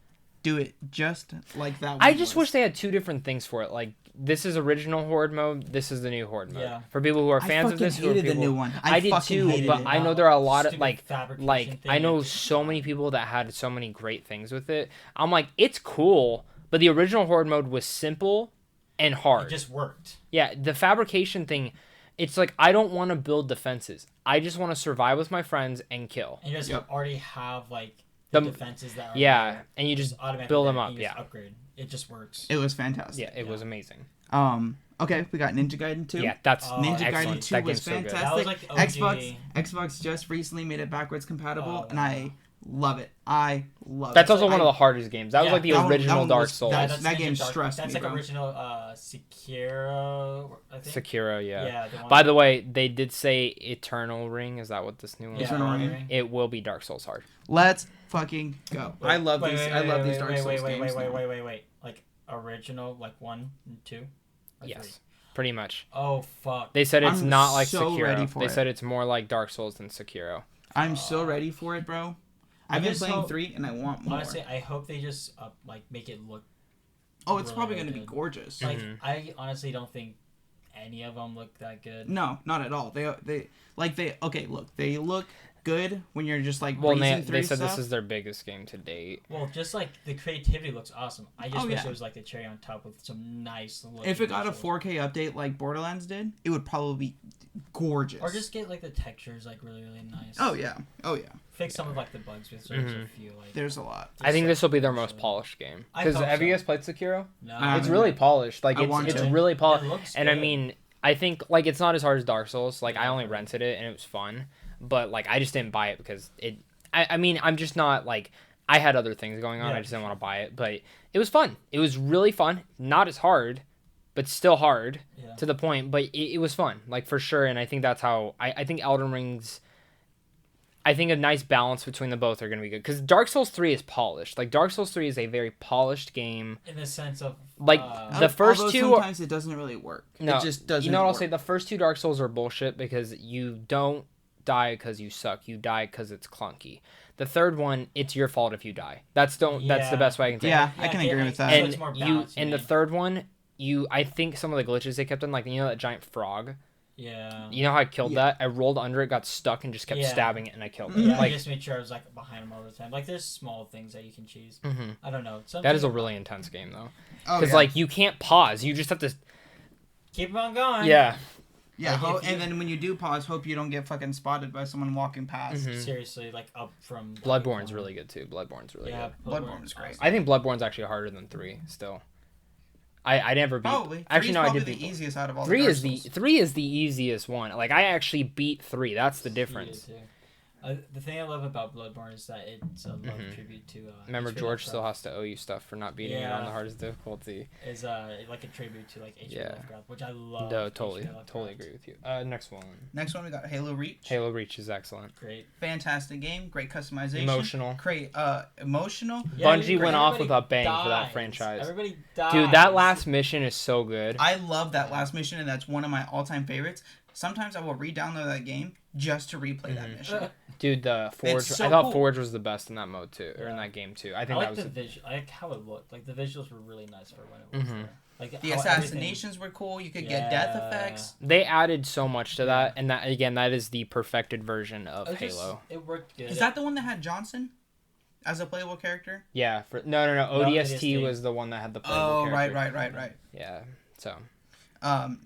Do it just like that one I just was. wish they had two different things for it. Like this is original horde mode. This is the new horde mode. Yeah. For people who are I fans of fucking this, who are hated the people, new one. I did fucking too, hated but it. I know there are a lot of Stupid fabrication like thing I know that- so many people that had so many great things with it. I'm like, it's cool, but the original horde mode was simple and hard. It just worked. Yeah, the fabrication thing, it's like I don't want to build defenses. I just want to survive with my friends and kill. And you just Yep. already have like the The- defenses that are Yeah, there. and you just automatically build there, them and up. you just Yeah, upgrade. It just works. It was fantastic. yeah, it was amazing. Okay, we got Ninja Gaiden 2. Yeah, that's Oh, Ninja excellent. Gaiden 2 That was game's so good. fantastic. That was like the OG. Xbox just recently made it backwards compatible, Oh, and I love it. I love That's it. also one of the hardest games. That was Yeah, like the that one- original that one Dark was- Souls. that Ninja game Dark- stressed That's me, like bro. original Sekiro, I think. Sekiro, yeah. Yeah, the one By that- the way, they did say Eternal Ring. Is that what this new one yeah, is? Eternal Elden Ring. Ring. It will be Dark Souls hard. Let's fucking go. I love Wait, these. wait, I love wait, these Dark wait, Souls wait, wait, games. Wait, now. wait. Like original, like 1 and 2? Or Yes, 3? pretty much. Oh fuck. They said it's I'm not like so ready Sekiro. for They it. said it's more like Dark Souls than Sekiro. I'm so ready for it, bro. I've been just playing hope- 3, and I want more. Honestly, I hope they just like make it look. Oh, it's really, probably really going to be good. gorgeous. Like Mhm. I honestly don't think any of them look that good. No, not at all. They okay. Look, they look good when you're just like Well, breezing they through said stuff. this is their biggest game to date. Well, just like the creativity looks awesome. I just Oh, wish yeah. it was like the cherry on top with some nice. If it got a visuals. 4K update like Borderlands did, it would probably be gorgeous. Or just get like the textures like really really nice. Oh yeah. Fix some of like the bugs with there's a Mhm. few like. There's a lot. I think just, this will be their like, most polished game. I Because hope have you so. guys played Sekiro? No, I It's really polished. Like I want it's to. really It polished. looks And I good. mean, I think like it's not as hard as Dark Souls. Like I only rented it and it was fun, but like I just didn't buy it because it. I mean, I'm just not like I had other things going on. Yeah, I just didn't for want to buy it, but it was fun. It was really fun. Not as hard, but still hard Yeah. to the point. But it was fun, like for sure. And I think that's how I think Elden Ring's. I think a nice balance between the both are going to be good because Dark Souls 3 is polished. Like Dark Souls 3 is a very polished game. In the sense of Like, The first Although two are- sometimes it doesn't really work. No, It just doesn't. You know what I'll work. say? The first two Dark Souls are bullshit because you don't die because you suck. You die because it's clunky. The third one, it's your fault if you die. That's the Yeah. best way I can say. Yeah, it. I can get, agree like, with that. so And it's more you balanced, in you the mean. third one, I think some of the glitches they kept in, like that giant frog. Yeah. You know how I killed Yeah. that? I rolled under it, got stuck, and just kept Yeah. stabbing it, and I killed it. Yeah, I Like, just made sure I was like behind him all the time. Like there's small things that you can choose. mhm. I don't know. That is a Something- really intense game though, Oh, because yeah. like you can't pause. You just have to. keep on going. Yeah. Yeah, Like, if and you- then when you do pause, hope you don't get fucking spotted by someone walking past. Mhm. Seriously, like up from. Bloodborne's really good too. Bloodborne's really Yeah, good. Bloodborne's great. I think Bloodborne's actually harder than 3 still. I never beat. Probably. Actually, no, I did the beat easiest out of all. three. The Is the three is the easiest one. Like I actually beat 3. That's the difference. The thing I love about Bloodborne is that it's a love tribute to. Remember, H.P. George Lovecraft. still has to owe you stuff for not beating it on the hardest difficulty. Is like a tribute to like H.P. Lovecraft, which I love. No, totally agree with you. Next one. Next one we got Halo Reach. Halo Reach is excellent. Great. Fantastic game. Great customization. Emotional. Great. Emotional. Yeah, Bungie went off with a bang for that dies. franchise. Everybody dies. Dude, that last mission is so good. I love that last mission, and that's one of my all-time favorites. Sometimes I will re-download that game just to replay that mission. Dude, the Forge. so I thought cool. Forge was the best in that mode too, or in that game too. I think I that like was the visual. I like how it looked. Like the visuals were really nice for when it was there. Like The how assassinations were cool. You could get death effects. They added so much to that, and that again, that is the perfected version of everything- Halo. It worked good. Is that the one that had Johnson as a playable character? Yeah. No. ODST ODST. was the one that had the playable Oh, character. right. Yeah. So.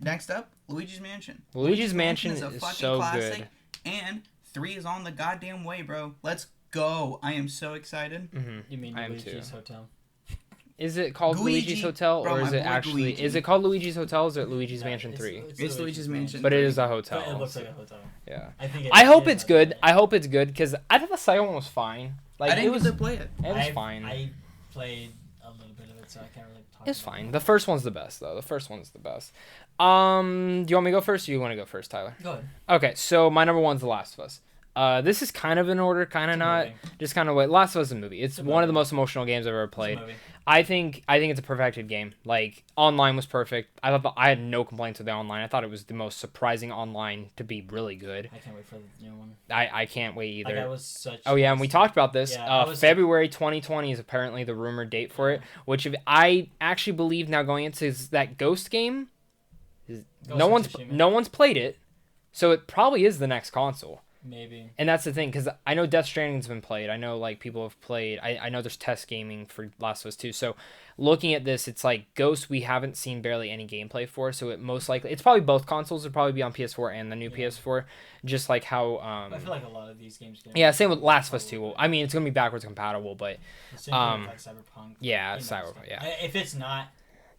Next up, Luigi's Mansion. Luigi's Mansion is a is fucking so classic, good. and 3 is on the goddamn way, bro. Let's go! I am so excited. You mean I am Luigi's too. Hotel? Is it called Luigi, Luigi's Hotel, bro, or is my it boy actually? Luigi. Is it called Luigi's Hotel? Or is it Luigi's No, Mansion 3? It's Luigi's Mansion. But it is a hotel. But it looks like a hotel. Yeah. I hope it's good. I hope it's good because I thought the second one was fine. Like I didn't it was. get to play it. It was fine. I played a little bit of it, so I can't really talk. It's about fine. it. The first one's the best though. The first one's the best. Do you want me to go first, or you want to go first, Tyler? Go ahead. Okay, so my number one's The Last of Us. This is kind of in order, kind of not. movie. Just kind of what Last of Us is a movie. It's a one of the movie. most emotional games I've ever It's a played. movie. I think it's a perfected game. Like online was perfect. I thought I had no complaints with the online. I thought it was the most surprising online to be really good. I can't wait for the new one. I can't wait either. Like, I was such. Oh yeah, and we talked about this. Yeah, I was- February 2020 is apparently the rumored date for it, which if I actually believe now going into is that Ghost game. Ghost no of one's Tsushima. played it, so it probably is the next console. Maybe. And that's the thing, because I know Death Stranding's been played. I know like people have played. I know there's test gaming for Last of Us 2. So looking at this, it's like Ghost we haven't seen barely any gameplay for. So it most likely it's probably both consoles. It'll probably be on PS4 and the new PS4. Just like how I feel like a lot of these games. yeah, same with Last of Us 2. I mean, it's gonna be backwards compatible, but The same thing with, like Cyberpunk. yeah, you know, Cyberpunk. stuff. Yeah. If it's not,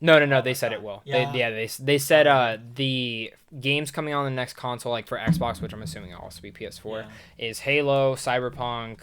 No. Oh They my said God. it will. Yeah. They said the games coming on the next console, like for Xbox, which I'm assuming will also be PS4, is Halo, Cyberpunk,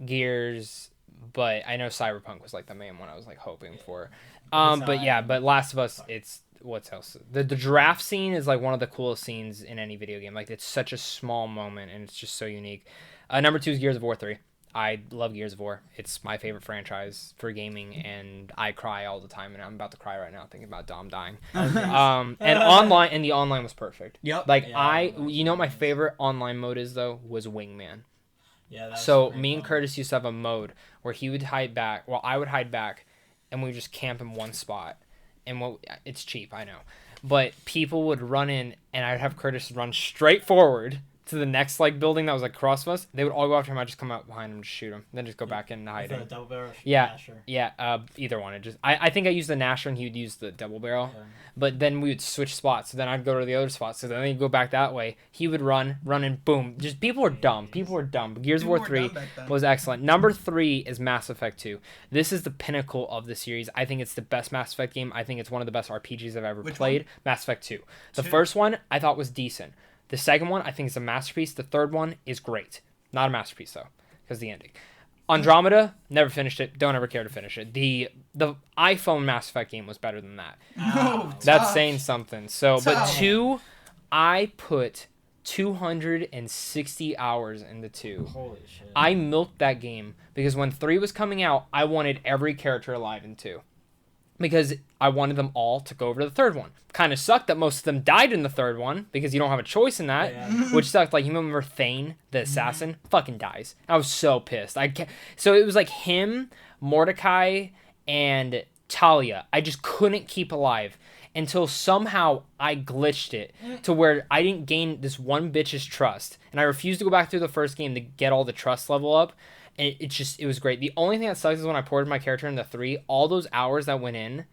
Gears. But I know Cyberpunk was like the main one I was like hoping for. But Last of Us, it's what else? The draft scene is like one of the coolest scenes in any video game. Like it's such a small moment and it's just so unique. Number 2 is Gears of War 3. I love Gears of War. It's my favorite franchise for gaming, and I cry all the time. And I'm about to cry right now thinking about Dom dying. And the online was perfect. Yep. Like Yeah, you know what my favorite online mode is though was Wingman. yeah. That's So pretty me and fun. Curtis used to have a mode where he would hide back, well I would hide back, and we would just camp in one spot. And it's cheap, I know, but people would run in, and I'd have Curtis run straight forward to the next like building that was like across from us. They would all go after him. I'd just come out behind him, just shoot him, then just go back in and hide With a him. double barrel. Yeah, Sure. yeah. Either one. I think I used the Nasher and he would use the double barrel. Yeah. But then we would switch spots. So then I'd go to the other spot. So then he'd go back that way. He would run, and boom. Just people were dumb. But Gears of War 3 was excellent. Number 3 is Mass Effect 2. This is the pinnacle of the series. I think it's the best Mass Effect game. I think it's one of the best RPGs I've ever played. One? Mass Effect 2. The first one I thought was decent. The second one I think is a masterpiece. The third one is great. Not a masterpiece though, because the ending. Andromeda, never finished it. Don't ever care to finish it. The iPhone Mass Effect game was better than that. No, That's tough. saying something. So, but Tough. 2, I put 260 hours into 2. Holy shit. I milked that game because when 3 was coming out, I wanted every character alive in 2. Because I wanted them all to go over to the third one. Kind of sucked that most of them died in the third one because you don't have a choice in that, Yeah. which sucked. Like you remember Thane, the assassin, fucking dies. I was so pissed. So it was like him, Mordecai, and Talia. I just couldn't keep alive until somehow I glitched it to where I didn't gain this one bitch's trust, and I refused to go back through the first game to get all the trust level up. And it was great. The only thing that sucks is when I ported my character into 3, all those hours that went in,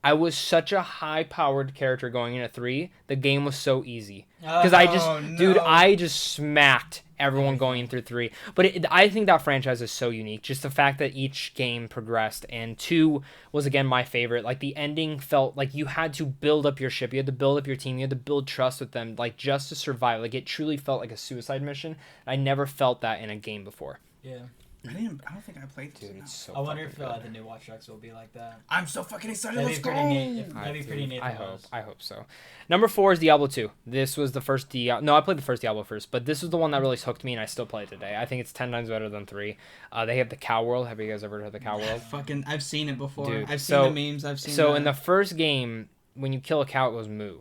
I was such a high-powered character going into 3. The game was so easy because I just smacked everyone going in through 3. But I think that franchise is so unique. Just the fact that each game progressed, and 2 was again my favorite. Like the ending felt like you had to build up your ship, you had to build up your team, you had to build trust with them, like just to survive. Like it truly felt like a suicide mission. I never felt that in a game before. Yeah. I don't think I played this. Dude, it's so I wonder if good. the new Watch Dogs will be like that. I'm so fucking excited. That'd Let's be go. pretty neat. That'd be pretty neat. I hope so. Number 4 is Diablo 2. This was the first No, I played the first Diablo first, but this was the one that really hooked me, and I still play it today. I think it's 10 times better than 3. They have the Cow World. Have you guys ever heard of the Cow World? I've seen it before. Dude, I've seen the memes. I've seen. So in the first game, when you kill a cow, it goes moo,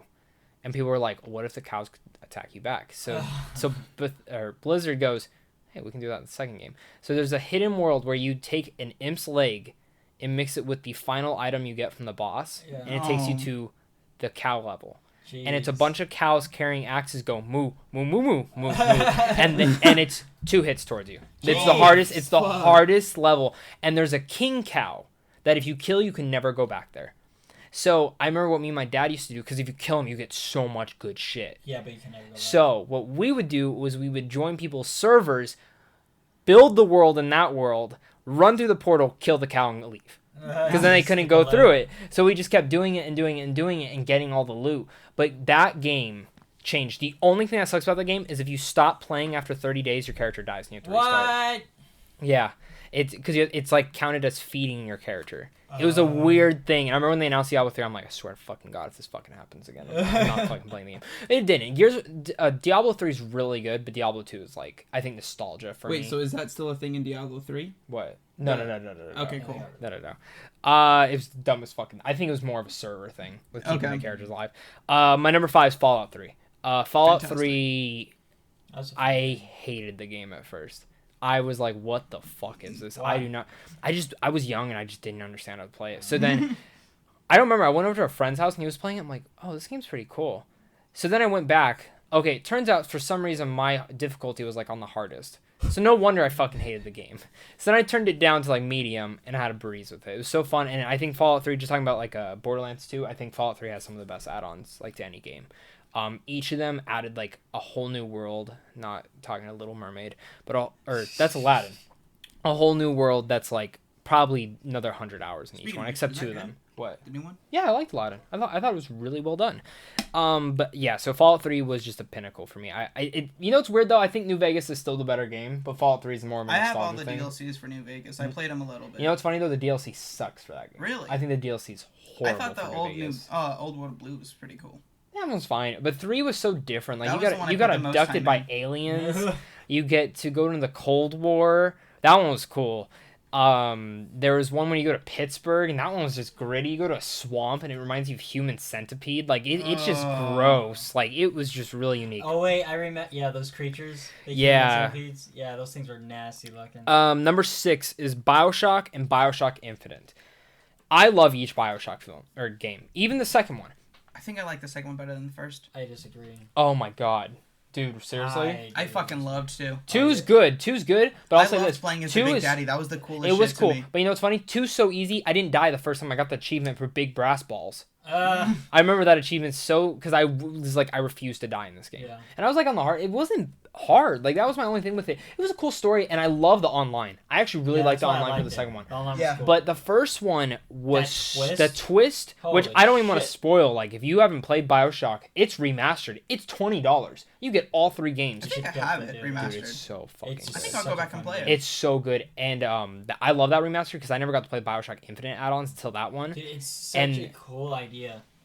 and people were like, "What if the cows attack you back?" So Blizzard goes, hey, we can do that in the second game. So there's a hidden world where you take an imp's leg and mix it with the final item you get from the boss, and it takes you to the cow level. Jeez. And it's a bunch of cows carrying axes go moo, moo, moo, moo, moo, moo. and it's 2 hits towards you. It's the hardest. It's the hardest level. And there's a king cow that if you kill, you can never go back there. So I remember what me and my dad used to do, because if you kill him, you get so much good shit. Yeah, but you can never go back. So what we would do was we would join people's servers, build the world in that world, run through the portal, kill the cow, and leave. Because then they couldn't go through it. So we just kept doing it and doing it and doing it and getting all the loot. But that game changed. The only thing that sucks about the game is if you stop playing after 30 days, your character dies and you have to restart. Yeah. It's because it's like counted as feeding your character. It was a weird thing. And I remember when they announced Diablo 3, I'm like, I swear to fucking God, if this fucking happens again, I'm not fucking playing the game. It didn't. Diablo 3 is really good, but Diablo 2 is like, I think, nostalgia for me. Wait, so is that still a thing in Diablo 3? What? No. Okay, cool. No. It was dumb as fucking. I think it was more of a server thing with keeping the characters alive. My number 5 is Fallout 3. Fallout Fantastic. 3, I hated the game at first. I was like, what the fuck is this? Why? I was young and I just didn't understand how to play it. So then, I don't remember, I went over to a friend's house and he was playing it. I'm like, oh, this game's pretty cool. So then I went back. Okay, it turns out for some reason my difficulty was like on the hardest. So no wonder I fucking hated the game. So then I turned it down to like medium and I had a breeze with it. It was so fun. And I think Fallout 3, just talking about like Borderlands 2, I think Fallout 3 has some of the best add-ons like to any game. Each of them added like a whole new world. Not talking a Little Mermaid, but that's Aladdin. A whole new world that's like probably another 100 hours in each one, except 2 of them. What? The new one? Yeah, I liked Aladdin. I thought it was really well done. But yeah, so Fallout 3 was just a pinnacle for me. It's weird though. I think New Vegas is still the better game, but Fallout 3 is more of a nostalgia I have all the thing. DLCs for New Vegas. I played them a little bit. You know what's funny though? The DLC sucks for that game. Really? I think the DLC's horrible. I thought the Old World Blue was pretty cool. That one's fine, but 3 was so different. Like you That got was the one I put the most abducted time by in. aliens. You get to go into the Cold War. That one was cool. There was one when you go to Pittsburgh, and that one was just gritty. You go to a swamp, and it reminds you of Human Centipede. Like it's just gross. Like it was just really unique. Oh wait, I remember. Yeah, those creatures. Yeah. Yeah, those things were nasty looking. Number 6 is BioShock and BioShock Infinite. I love each BioShock film or game, even the second one. I think I like the second one better than the first. I disagree. Oh my god. Dude, seriously? I fucking loved 2. 2's good. 2's good, but I'll say loved this. playing as 2 the Big is, Daddy. That was the coolest It was shit cool, to me. but you know what's funny? 2's so easy. I didn't die the first time I got the achievement for Big Brass Balls. Uh, I remember that achievement because I was like, I refused to die in this game. Yeah. And I was like on the hard. It wasn't hard. Like that was my only thing with it. It was a cool story, and I love the online. I actually really liked the online for the second one. The online Yeah. was cool. But the first one was the twist, which Holy I don't even want to shit. spoil. Like if you haven't played BioShock, it's remastered. It's $20. You get all 3 games. I think I have it Dude, remastered. Dude, it's so fucking It's good. I think such I'll go a back and fun play game. it. It's so good, and I love that remaster because I never got to play BioShock Infinite add-ons until that one. Dude, it's such a cool idea.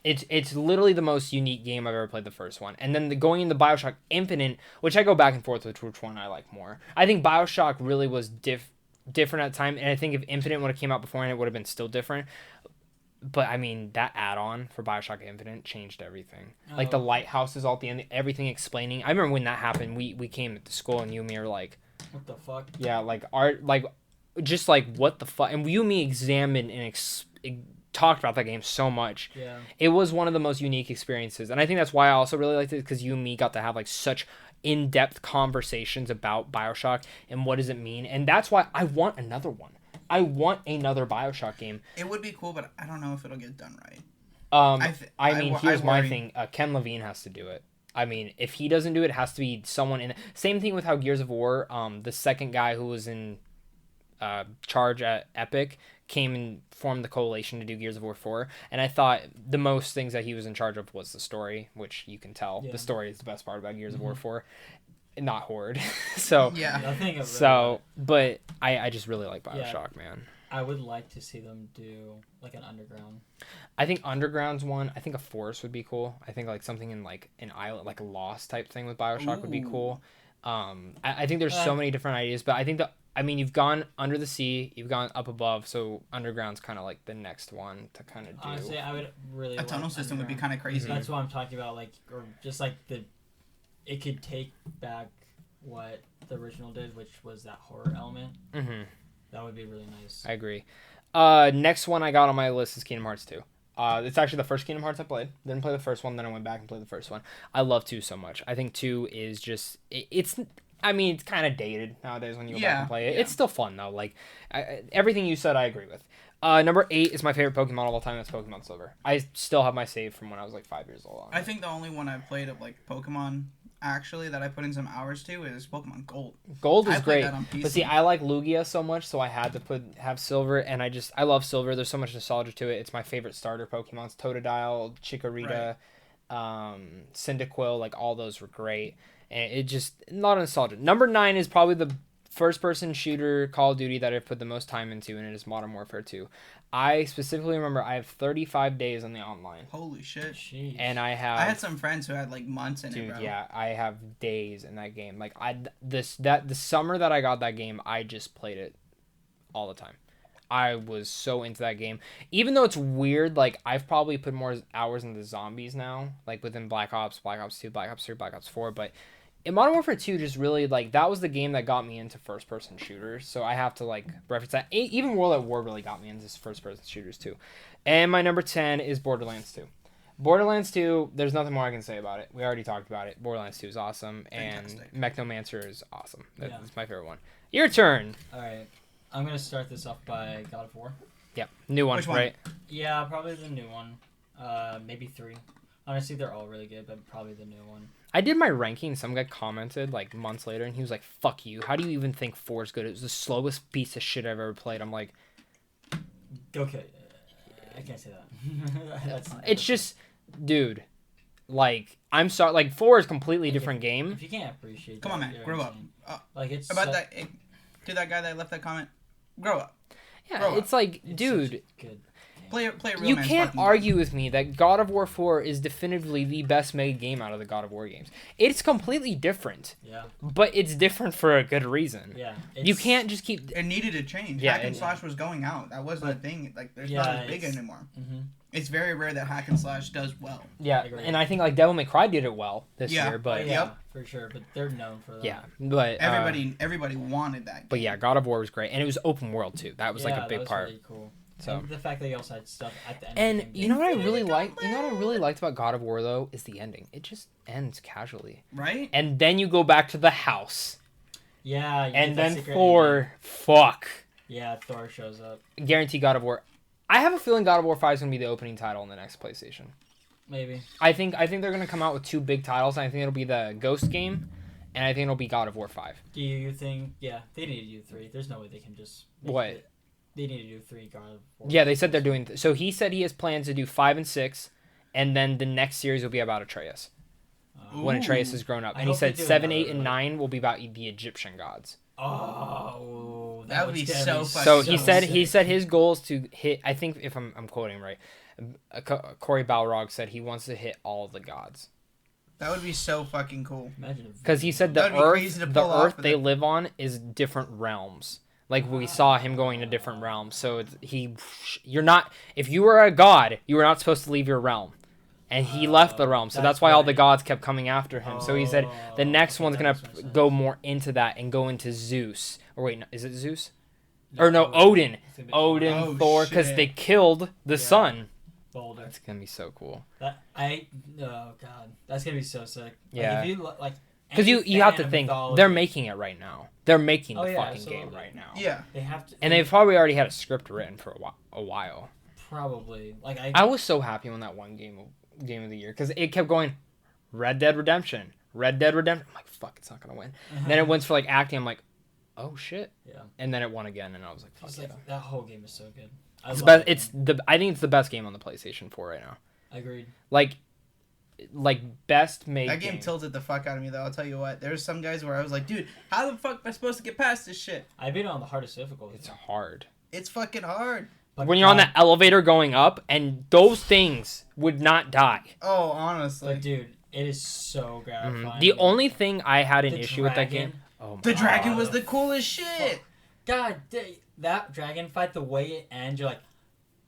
It's literally the most unique game I've ever played. The first one, and then going into BioShock Infinite, which I go back and forth with which one I like more. I think BioShock really was different at the time, and I think if Infinite would have came out beforehand, it would have been still different. But I mean, that add-on for BioShock Infinite changed everything. Like the lighthouses all at the end, everything explaining. I remember when that happened. We came to school and you and me were like, What the fuck? yeah, like art, like just like what the fuck. And you and me examined and talked about that game so much. Yeah. It was one of the most unique experiences, and I think that's why I also really liked it, because you and me got to have like such in-depth conversations about BioShock and what does it mean, and that's why I want another one. I want another BioShock game. It would be cool, but I don't know if it'll get done right. Here's my worry. thing. Ken Levine has to do it. I mean, if he doesn't do it, it has to be someone in. Same thing with how Gears of War. The second guy who was in charge at Epic came and formed the coalition to do Gears of War 4, and I thought the most things that he was in charge of was the story, which you can tell. The story is the best part about Gears of War 4, not Horde. So yeah. But I just really like BioShock, man. I would like to see them do like an underground. I think underground's one. I think a forest would be cool. I think like something in like an island, like a Lost type thing with BioShock would be cool. I think there's so many different ideas, but I think you've gone under the sea, you've gone up above, so underground's kind of like the next one to kind of do. Honestly, I would really a tunnel system would be kind of crazy. That's what I'm talking about, like, or just like it could take back what the original did, which was that horror element. Mm-hmm. That would be really nice. I agree. Next one I got on my list is Kingdom Hearts 2. It's actually the first Kingdom Hearts I played. Didn't play the first one, then I went back and played the first one. I love 2 so much. I think 2 is just... It's kind of dated nowadays when you go back and play it. It's still fun, though. Like, everything you said, I agree with. Number 8 is my favorite Pokemon of all time. That's Pokemon Silver. I still have my save from when I was, like, 5 years old. I think the only one I've played of, like, Pokemon... actually that I put in some hours to is Pokemon Gold. Gold is great, but see, I like Lugia so much, so I had to have Silver, and I love Silver. There's so much nostalgia to it. It's my favorite starter Pokemon. It's Totodile, Chikorita, Cyndaquil, like all those were great, and it just a lot of nostalgia. Number 9 is probably the first-person shooter Call of Duty that I've put the most time into, and it is Modern Warfare 2. I specifically remember I have 35 days on the online. Holy shit. Jeez. And I had some friends who had like months in it, bro. Yeah, I have days in that game. Like the summer that I got that game, I just played it all the time. I was so into that game. Even though it's weird, like I've probably put more hours into zombies now, like within Black Ops 2, Black Ops 3, Black Ops 4, but in Modern Warfare 2, just really, like, that was the game that got me into first-person shooters, so I have to, like, reference that. Even World at War really got me into first-person shooters, too. And my number 10 is Borderlands 2. Borderlands 2, there's nothing more I can say about it. We already talked about it. Borderlands 2 is awesome, and Mechnomancer is awesome. That's my favorite one. Your turn! Alright, I'm going to start this off by God of War. Yep, new one, right? Yeah, probably the new one. Maybe 3. Honestly, they're all really good, but probably the new one. I did my ranking. Some guy commented like months later, and he was like, "Fuck you! How do you even think 4 is good? It was the slowest piece of shit I've ever played." I'm like, "Okay, I can't say that." It's just, dude. Like, I'm sorry. Like, 4 is a completely different game. If you can't appreciate, come on, man, grow up. Like it's about that. To that guy that left that comment, grow up. Yeah, it's like, dude. Good. Play a real you can't argue with me that God of War 4 is definitively the best made game out of the God of War games. It's completely different. Yeah. But it's different for a good reason. Yeah. You can't just keep... It needed to change. Yeah, Hack and slash was going out. That wasn't a thing. Like, there's not as big anymore. Mm-hmm. It's very rare that hack and slash does well. Yeah, and I think like Devil May Cry did it well this year, but for sure. But they're known for that. Yeah, but everybody wanted that game. But yeah, God of War was great, and it was open world too. That was like a big part. Really cool. So and the fact that you also had stuff at the end. And you know what I really liked? You know what I really liked about God of War though is the ending. It just ends casually. Right. And then you go back to the house. Yeah. And then Thor, fuck. Yeah, Thor shows up. Guarantee God of War. I have a feeling God of War 5 is gonna be the opening title in the next PlayStation. Maybe. I think they're gonna come out with 2 big titles. And I think it'll be the Ghost game, and I think it'll be God of War 5. Do you think? Yeah, they need to do 3. There's no way they can just. What? They need to do 3 God of War. Yeah, they said they're doing... So he said he has plans to do 5 and 6, and then the next series will be about Atreus. When Atreus has grown up. And he said 7, 8, and 9 will be about the Egyptian gods. Oh, that would be so fun. So he said his goal is to hit... I think if I'm quoting right, Corey Balrog said he wants to hit all the gods. That would be so fucking cool. Because he said the Earth they live on is different realms. Like, we saw him going to different realms. So, you're not... If you were a god, you were not supposed to leave your realm. And he left the realm. So, that's why all the gods kept coming after him. So, he said the next one's going to go more into that and go into Zeus. Or wait, no, is it Zeus? No, or no, Odin. Odin, Thor, because they killed the sun. Boulder. That's going to be so cool. Oh, God. That's going to be so sick. Yeah. Like, if you, like... Because any you have to fan of think mythology- they're making it right now. They're making the Oh, yeah, fucking game absolutely. right now. Yeah. They have to, And they've probably already had a script written for a while. probably like I was so happy when that one game of the year because it kept going, Red Dead Redemption. I'm like, fuck, it's not gonna win. And then it went for like acting. I'm like, oh shit. Yeah. And then it won again, and I was like, fuck It's yeah. like that whole game is so good. I think it's the best game on the PlayStation 4 right now. Agreed. Like best made. That game tilted the fuck out of me, though. I'll tell you what. There's some guys where I was like, dude, how the fuck am I supposed to get past this shit? I beat it on the hardest difficulty. It's hard. It's fucking hard. But When you're on that elevator going up, and those things would not die. Oh, honestly. But dude, it is so gratifying. The only thing I had an The issue with that dragon. game. Oh my The dragon God. was the coolest shit. God, that dragon fight, the way it ends, you're like,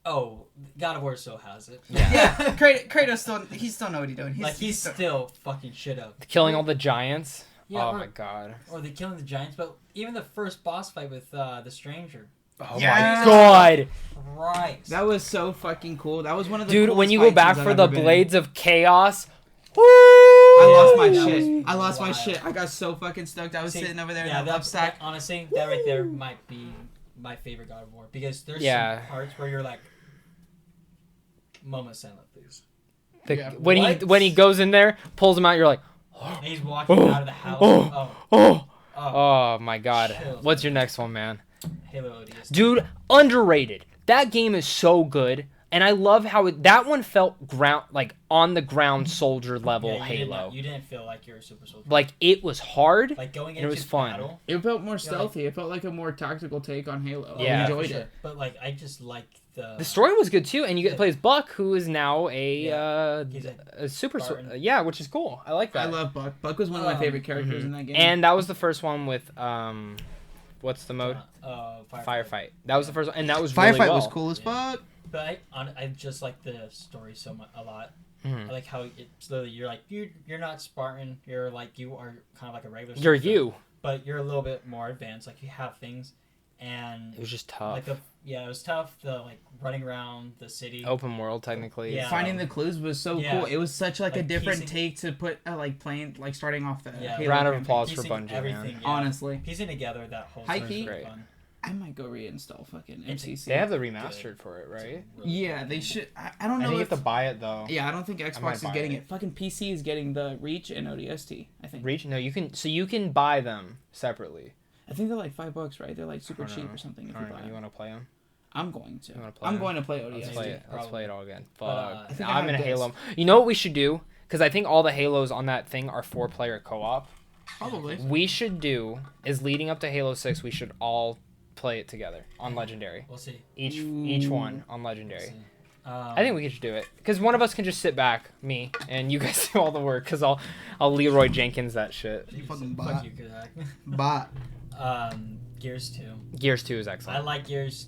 oh, God of War still has it. Yeah, Kratos still know what he's doing. He's still fucking shit up. Killing all the giants. Yeah, Oh or- my God. Or the killing the giants, but even the first boss fight with the stranger. Oh Yeah. my God. Right. That was so fucking cool. That was one of the Dude, when coolest you go fight back scenes for I've the ever been in. Blades of Chaos. I lost my That shit. was I lost my wild. shit. I got so fucking stoked. I was sitting over there in that love sack. Honestly, that right there might be my favorite God of War because there's Yeah. some parts where you're like, moment silent, please. Yeah. When he goes in there, pulls him out, you're like, And he's walking out of the house. oh my God. Chills, What's your next one, man? Halo ODS. Dude, underrated. That game is so good, and I love how that one felt on the ground soldier level Yeah, Halo. You didn't feel like you were a super soldier. Like it was hard. Like going and into it was fun. battle. It felt more like- stealthy. It felt like a more tactical take on Halo. Yeah, I for enjoyed sure. it. But like, I just like The story was good too, and you get to play as Buck, who is now He's a super Spartan. yeah, which is cool. I like that. I love Buck. Buck was one of my favorite characters in that game. And that was the first one with what's the mode? Firefight. That was the first one, and that was really Firefight well. was cool as fuck. But I just like the story so much a lot. Mhm. I like how it's literally you're like you're not Spartan. You're like you are kind of like a regular. You're soldier, you. but you're a little bit more advanced. Like you have things, and It was just tough. like it was tough. The like running around the city. Open world, technically. Yeah. Finding the clues was so Yeah. cool. It was such like a Like different piecing- take to put starting off the Yeah. Halo Round of campaign. applause for Piecing Bungie, everything, man. yeah. Honestly, Piecing together that whole High story key. is really Great. fun. I might go reinstall fucking MCC. They have the remastered for it, right? It's really Yeah, good. they should. I don't I know think you if. have to buy it though. Yeah, I don't think might Xbox is buy getting it. it. Fucking PC is getting the Reach and ODST. I think. Reach? No, you can. So you can buy them separately. I think they're like $5, right? They're like super I don't cheap know. or something. If I you don't buy know. You them. want to play them? I'm going to. You wanna play I'm them? going to play Let's ODST. play it. Let's probably. play it all again. But, Fuck. I think I I'm have in a this. Halo. You know what we should do? Because I think all the Halos on that thing are 4-player co-op. Probably. We should do is leading up to Halo 6. We should all play it together on Legendary. We'll see. Each one on We'll Legendary. see. I think we could just do it because one of us can just sit back, me, and you guys do all the work. Because I'll Leroy Jenkins that shit. You fucking Fuck bot. you, Kazak. Bot. Gears 2. Gears 2 is I excellent. like Gears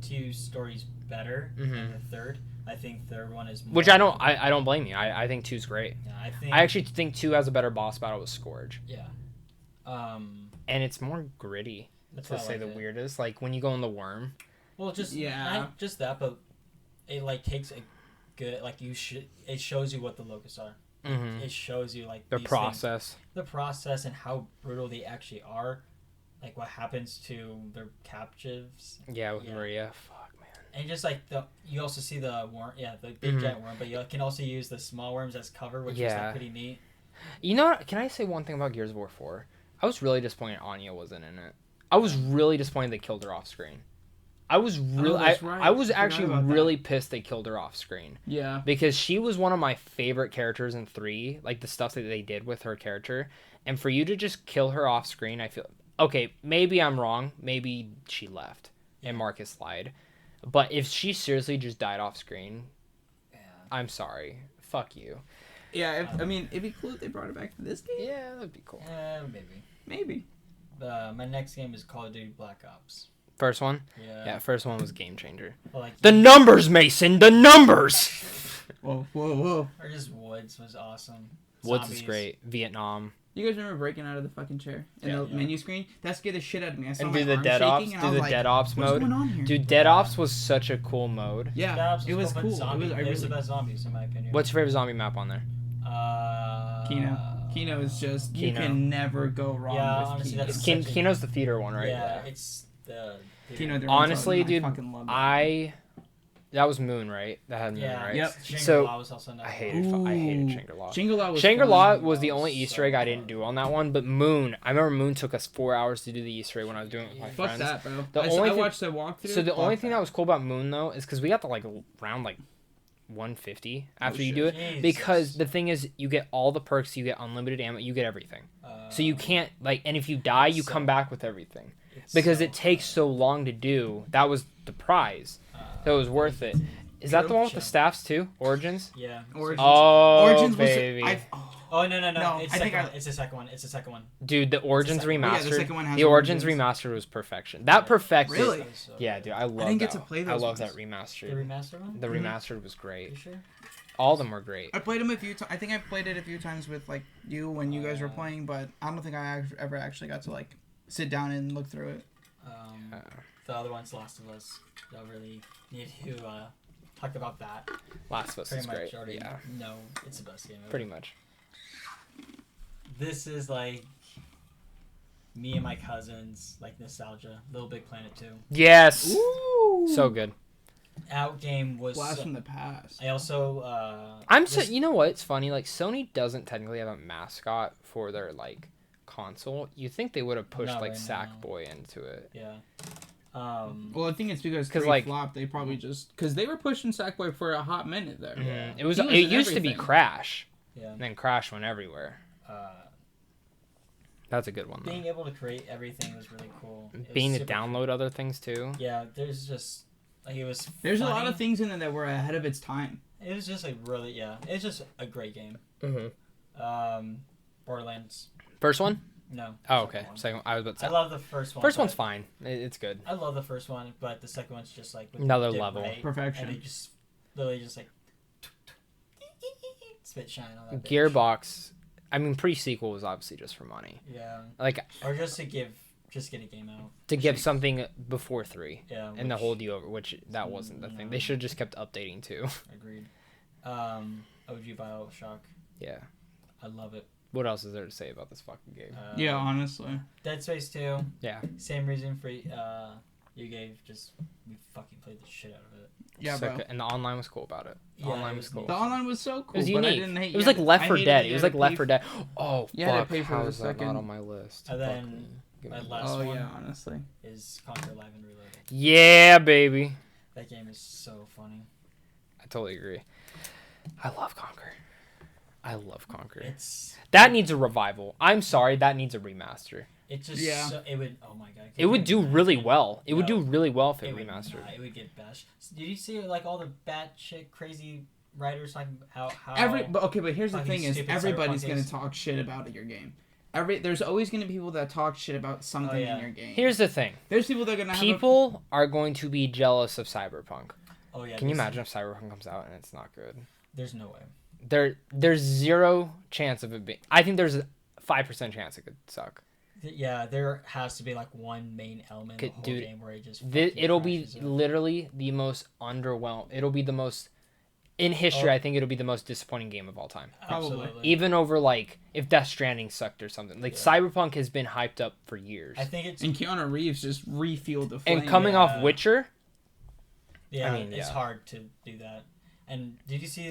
2 stories better Mhm. than the third. I think third one is more. Which I don't blame you. I think 2's great. Yeah, I think. I actually think 2 has a better boss battle with Scourge, Yeah. and it's more gritty. That's To why I say liked the it. weirdest, like when you go in the worm. Well, just Yeah. not just that, but it like takes a good like you should. It shows you what the locusts are. Mm-hmm. It shows you like The these process. things, the process, and how brutal they actually are. Like what happens to their captives, Yeah, with Yeah. Maria. Fuck, man. and just like you also see the worm, the big Mhm. giant worm, but you can also use the small worms as cover, which is Yeah. like pretty neat. You know what? Can I say one thing about Gears of War 4? I was really disappointed Anya wasn't in it. I was really disappointed they killed her off screen. I was really, that's right. I was I forgot actually about that. really pissed they killed her off screen Yeah. because she was one of my favorite characters in 3. Like the stuff that they did with her character, and for you to just kill her off screen, I feel okay. Maybe I'm wrong. Maybe she left and Marcus lied. But if she seriously just died off screen, Yeah. I'm sorry. Fuck you. Yeah. I mean, it'd be cool if they brought it back to this game. Yeah, that'd be cool. Maybe. Maybe. My next game is Call of Duty Black Ops. First one? Yeah. Yeah, first one was game changer. But, like, The numbers, Mason. The numbers. Whoa. Whoa. or just Woods was awesome. Woods Zombies. is great. Vietnam. You guys remember breaking out of the fucking chair in Yeah. the menu screen? That scared the shit out of me. I saw And my do the arm dead shaking, ops. and I Do was the like, dead ops what's mode. going on here? Dude, dead ops was such a cool mode. Yeah, That it was fun cool. Zombie. I It was the really- best zombies in my opinion. What's your favorite zombie map on there? Kino. Kino is just you Kino. can never go wrong Yeah, with honestly, Kino. that's Kino's the theater one, right? Yeah, it's the Kino de Honestly, Renzo, dude, I fucking love that. That was Moon, right? That had Moon, Yeah, right? Yep. Shangri-La was also I another hated one. I hated Ooh. Shangri-La. Shangri-La was Shangri-La fun. was the only So Easter egg I didn't fun. do on that one, but Moon, I remember Moon took us 4 hours to do the Easter egg when I was doing it with my Fuck friends. that, bro. The I only thing- watched the walkthrough. So the Fuck only thing that was cool about Moon though is because we got to like round like 150 after you shit. do it, Jesus. because the thing is you get all the perks, you get unlimited ammo, you get everything. So you can't like, and if you die, you So- come back with everything It's because so it takes so long to do. That was the prize, so it was worth it. Is that the one with the staffs too? Origins? Yeah. Origins. Oh, Origins was. baby. Oh no! No, It's I the think second one. It's the second one. It's the second one. Dude, the Origins second one. Oh, yeah, the remastered. second one has the Origins Origins. remastered was perfection. That perfected. Really? Yeah, dude, I love that. didn't get to play I those love ones. that remastered. The remastered one. The Mhm. remastered was great. You sure? All of them were great. I played them a few times. I think I played it a few times with like you when you guys were playing, but I don't think I ever actually got to like sit down and look through it. The other one's Last of Us. Don't really need to talk about that. Last of Us Pretty is much great. already Yeah, know it's the best game ever. pretty much. This is like me and my cousins, like nostalgia. Little Big Planet 2. Yes, Ooh. so good. Outgame was. Blast from the past. I also. You know what? It's funny. Like Sony doesn't technically have a mascot for their like console. You think they would have pushed Not like right now. Sackboy into it? Yeah. Well, I think it's because 'Cause, 3 like- flopped. They probably just because they were pushing Sackboy for a hot minute there. Yeah. It was. He was It in used to be everything. Crash, Yeah. and then Crash went everywhere. That's a good one. Though. Being able to create everything was really cool. It was Being to super download other things too. cool. Yeah, there's just like it was. There's a lot funny. of things in there that were ahead of its time. It was just like really, yeah. It's just a great game. Borderlands. First one? No. Oh, second okay. one. Second. I was about to say. I love the first one. First but one's fine. It's good. I love the first one, but the second one's just like Another did level. right, Perfection. And they just literally just like spit shine on that. bitch. Gearbox. I mean, pre-sequel was obviously just for money. Yeah. Like Or just to get a game out. to give something before 3 Yeah. and to which- hold you over, which that wasn't the thing. They No. should have just kept updating too. Agreed. OG Bioshock. Yeah. I love it. What else is there to say about this fucking game? Yeah, honestly. Dead Space 2. Yeah. Same reason for you gave. Just we fucking played the shit out of it. Yeah, So bro. good. And the online was cool about it. Yeah, Online it was was cool. neat. The online was so cool. It was but I unique. didn't hate. It was like Left I 4 hated Dead. that It you was had like to Left pay 4 Dead. Oh, You had to fuck. pay for How the is that not second- on my list? And Fuck then me. Give my me last Oh one yeah, honestly. is Conquer Live and Reloaded. Yeah, baby. That game is so funny. I totally agree. I love Conquer. I love Conquer. It's That needs a revival. I'm sorry, that needs a remaster. it just Yeah. so, it would oh my god. It would do really well. It would No. do really well if it Would remastered. not. It would get bashed. Did you see like all the batshit crazy writers talking how But here's the fucking thing: is stupid everybody's Cyberpunk gonna is. talk shit about your game. There's always gonna be people that talk shit about something yeah. in your game. Here's the thing. There's people that are gonna have People are going to be jealous of Cyberpunk. Oh yeah. Can you this- imagine if Cyberpunk comes out and it's not good? There's no way. There's zero chance of it being. I think there's a 5% chance it could suck. Yeah, there has to be like one main element in the whole Dude, game where it just It'll be crashes out. literally the most underwhelmed. It'll be the most in history. Oh. I think it'll be the most disappointing game of all time. Probably. Absolutely. Even over like if Death Stranding sucked or something. Like Yeah. Cyberpunk has been hyped up for years. I think it's And Keanu Reeves just refueled the flame. And coming Yeah. off Witcher, yeah, I mean, it's yeah. hard to do that. And did you see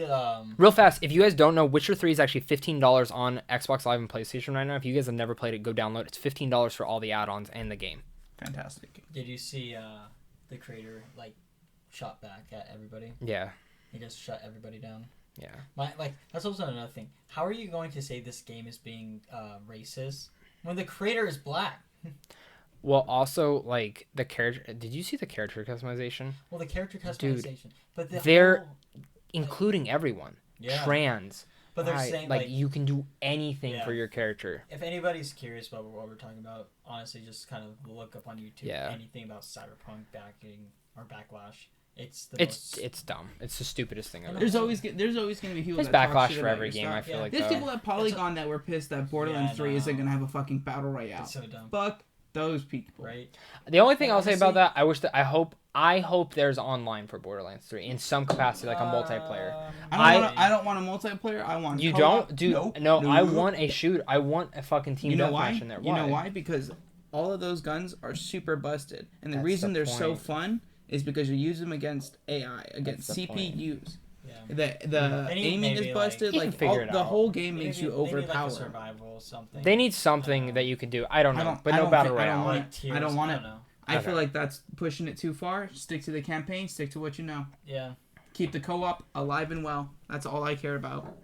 real fast. If you guys don't know, Witcher 3 is actually $15 on Xbox Live and PlayStation right now. If you guys have never played it, go download. It's $15 for all the add-ons and the game. Fantastic. Did you see the creator like shot back at everybody? Yeah, He just shut everybody down. yeah. That's also another thing. How are you going to say this game is being racist when the creator is black? Well, also like the character. Did you see the character customization? Well, the character Dude, customization, but the they're- whole, Including everyone. yeah. Trans. But they're bi, saying like you can do anything Yeah. for your character. if anybody's curious about what we're talking about, honestly, just kind of look up on YouTube Yeah. anything about cyberpunk backing or backlash. It's the most. It's dumb. It's the stupidest thing ever. There's always gonna be people There's that talk backlash shit for about every your game. stuff. I feel Yeah. like There's though. people at Polygon that were pissed that Borderlands Yeah, 3 isn't no. gonna have a fucking battle royale. It's so dumb. Fuck Those people. right? The only thing I'll say about Honestly- that, I hope there's online for Borderlands 3 in some capacity, like a multiplayer. I don't want a multiplayer. I want You co-op. don't, dude? Nope. No, I Nope. want a shoot. I want a fucking team You know why? deathmatch in there. You know why? Because all of those guns are super busted, and the That's reason the they're so point. fun is because you use them against AI, against That's the point. CPUs. Yeah. The They need aiming is maybe, busted. You can Like figure it the out. whole game makes you They need, like, a overpowered. survival something. They need something that you can do. I don't know, but I no don't battle think- I don't royale. want Like tiers, I don't want I it. don't know. I Okay. feel like that's pushing it too far. Stick to the campaign. Stick to what you know. Yeah. Keep the co-op alive and well. That's all I care about.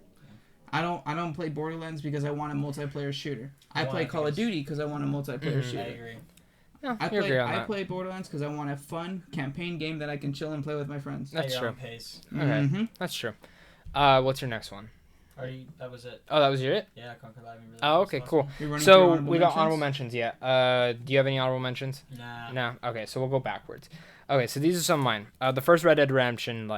I don't play Borderlands because I want a multiplayer shooter. I play Call of Duty because I want a multiplayer I shooter. agree. No, I you agree on I that. play Borderlands because I want a fun campaign game that I can chill and play with my friends. That's At your true. own pace. Okay, Mm-hmm. that's true. What's your next one? Already, that was it. Oh, that was your it. Yeah, Conquer Live and really Oh, was okay, awesome. cool. You're running through So honorable we got mentions? honorable mentions. Yeah. Do you have any honorable mentions? Nah. No. Okay, so we'll go backwards. Okay, so these are some of mine. The first Red Dead Redemption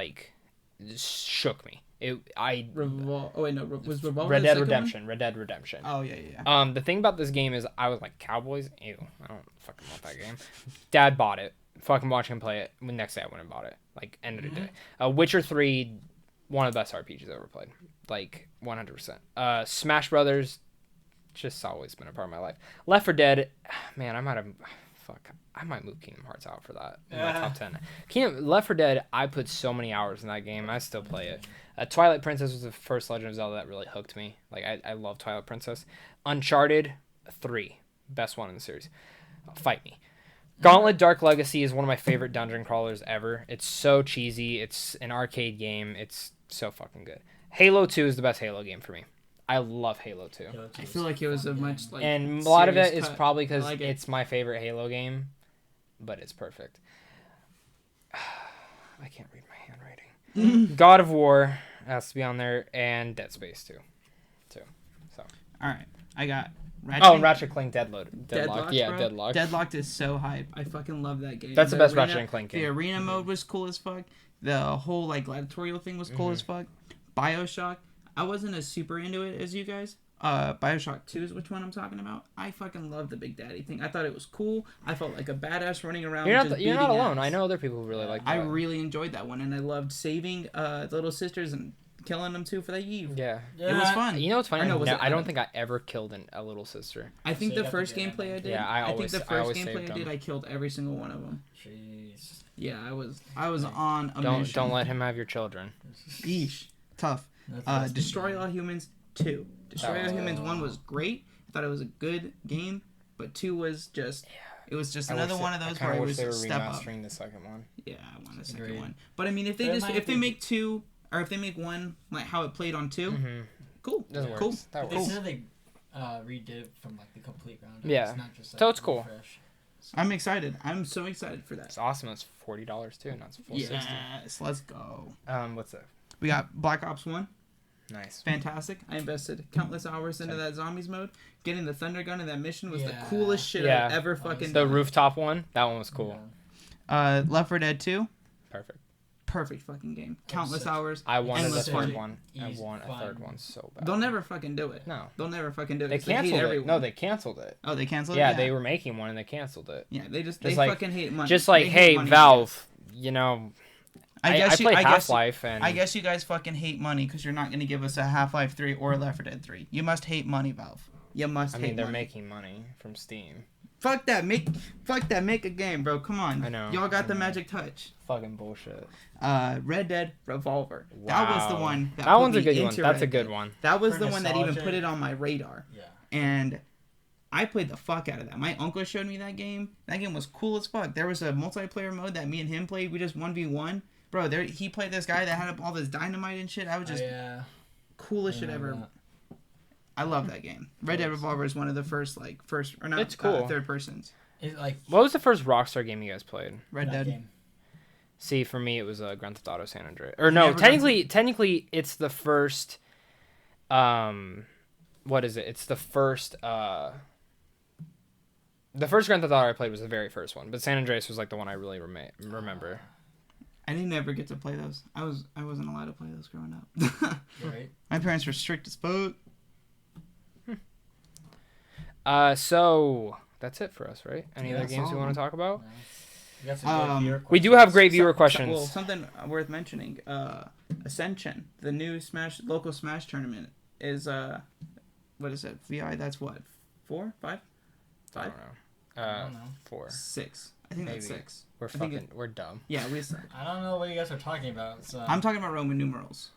shook me. Oh wait, no. Was Revolver Red the Dead second Redemption. Red Dead Redemption. One? Oh yeah, yeah. The thing about this game is I was like, Cowboys? Ew, I don't fucking want that game. Dad bought it. Fucking watched him play it. The next day I went and bought it. Like, end of the day. Witcher 3, one of the best RPGs I've ever played. Like, 100%. Smash Brothers, just always been a part of my life. Left 4 Dead, man, I might move Kingdom Hearts out for that in my top 10. Left 4 Dead, I put so many hours in that game. I still play it. Twilight Princess was the first Legend of Zelda that really hooked me. Like, I love Twilight Princess. Uncharted 3, best one in the series. Fight me. Gauntlet Dark Legacy is one of my favorite dungeon crawlers ever. It's so cheesy. It's an arcade game. It's so fucking good. Halo 2 is the best Halo game for me. I love Halo 2. I feel like it was a much like. And a lot of it serious is cut. probably because I like it. it's my favorite Halo game, but it's perfect. I can't read my handwriting. God of War has to be on there, and Dead Space 2. All right, I got. Oh, and Ratchet Clank Deadlocked. Deadlocked, Yeah, bro. Deadlocked. Deadlocked is so hype. I fucking love that game. That's the best arena, Ratchet and Clank game. The arena mode was cool as fuck. The whole like gladiatorial thing was cool as fuck. BioShock, I wasn't as super into it as you guys. BioShock 2 is which one I'm talking about. I fucking love the Big Daddy thing. I thought it was cool. I felt like a badass running around. You're just not beating alone. ass. I know other people who really like that. I really enjoyed that one, and I loved saving the little sisters and killing them too for the Eve. Yeah. It was fun. You know what's funny? Or no, was it I don't Adam? think I ever killed a little sister. I think So you the got the first good gameplay I did. Yeah, I think the I first always gameplay saved I did, them. I killed every single one of them. Jeez. Yeah, I was on a mission. Don't let him have your children. Yeesh, tough. That's Destroy All Humans 2. Destroy was All Humans good. 1 was great. I thought it was a good game, but 2 was just. It was just I another wish one of I those kinda where it wish was they were a step up. remastering the second one. Yeah, I want a second Agreed. one. But I mean, if they But it just might if they be- make 2 or if they make 1 like how it played on 2, Mm-hmm. cool, That works. cool. That They works. said they redid it from like the complete ground up. Yeah. It's not just, like, So it's cool. refresh. I'm excited. I'm so excited for that. It's awesome. It's $40 too, not full $60. Yes, let's go. What's that? We got Black Ops 1. Nice. Fantastic. I invested countless hours into that zombies mode. Getting the thunder gun in that mission was the Yeah. coolest shit Yeah. I've ever fucking The done. rooftop one, that one was cool. Yeah. Left 4 Dead 2. Perfect. Perfect fucking game. Countless sick. hours. I wanted Endless the fun. third one. I Easy want a fun. third one so bad. They'll never fucking do it. No. They'll never fucking do it. They 'cause hate canceled it. everyone. No, they canceled it. Oh, they canceled it? Yeah, they were making one and they canceled it. Yeah, they Just they like- fucking hate money. Just like, They hate hey, money, Valve, you know, I guess you, played I guess, Half-Life and I guess you guys fucking hate money because you're not going to give us a Half-Life 3 or a Left 4 Dead 3. You must hate money, Valve. You must I hate mean, they're money. making money from Steam. Fuck that. Make a game, bro. Come on. I know. Y'all got I the know. magic touch. Fucking bullshit. Red Dead Revolver. That was the Wow. one. That put one's a me good one. into That's a Red good Dead. one. That was For the one that even nostalgia. put it on my radar. Yeah. And I played the fuck out of that. My uncle showed me that game. That game was cool as fuck. There was a multiplayer mode that me and him played. We just 1v1. Bro, he played this guy that had up all this dynamite and shit. I was just yeah. coolest shit ever. That. I love that game. Red Dead Revolver is one of the first or not It's cool. third persons. It, like What was the first Rockstar game you guys played? Red that Dead. game. See, for me, it was Grand Theft Auto San Andreas. Or no, Never technically, it's the first. What is it? It's the first. The first Grand Theft Auto I played was the very first one, but San Andreas was like the one I really remember. I didn't ever get to play those. I wasn't allowed to play those growing up. Right. My parents were strict as fuck. So that's it for us, right? Any Yeah, other games we want to talk about? No. We got some good viewer We do have questions. great viewer questions. Well, something worth mentioning. Ascension, the new local Smash tournament is what is it? VI. That's what 4, 5, I 5, don't know. I don't know. 4. 6. I think that's Maybe. 6. We're dumb. Yeah, I don't know what you guys are talking about. So. I'm talking about Roman numerals.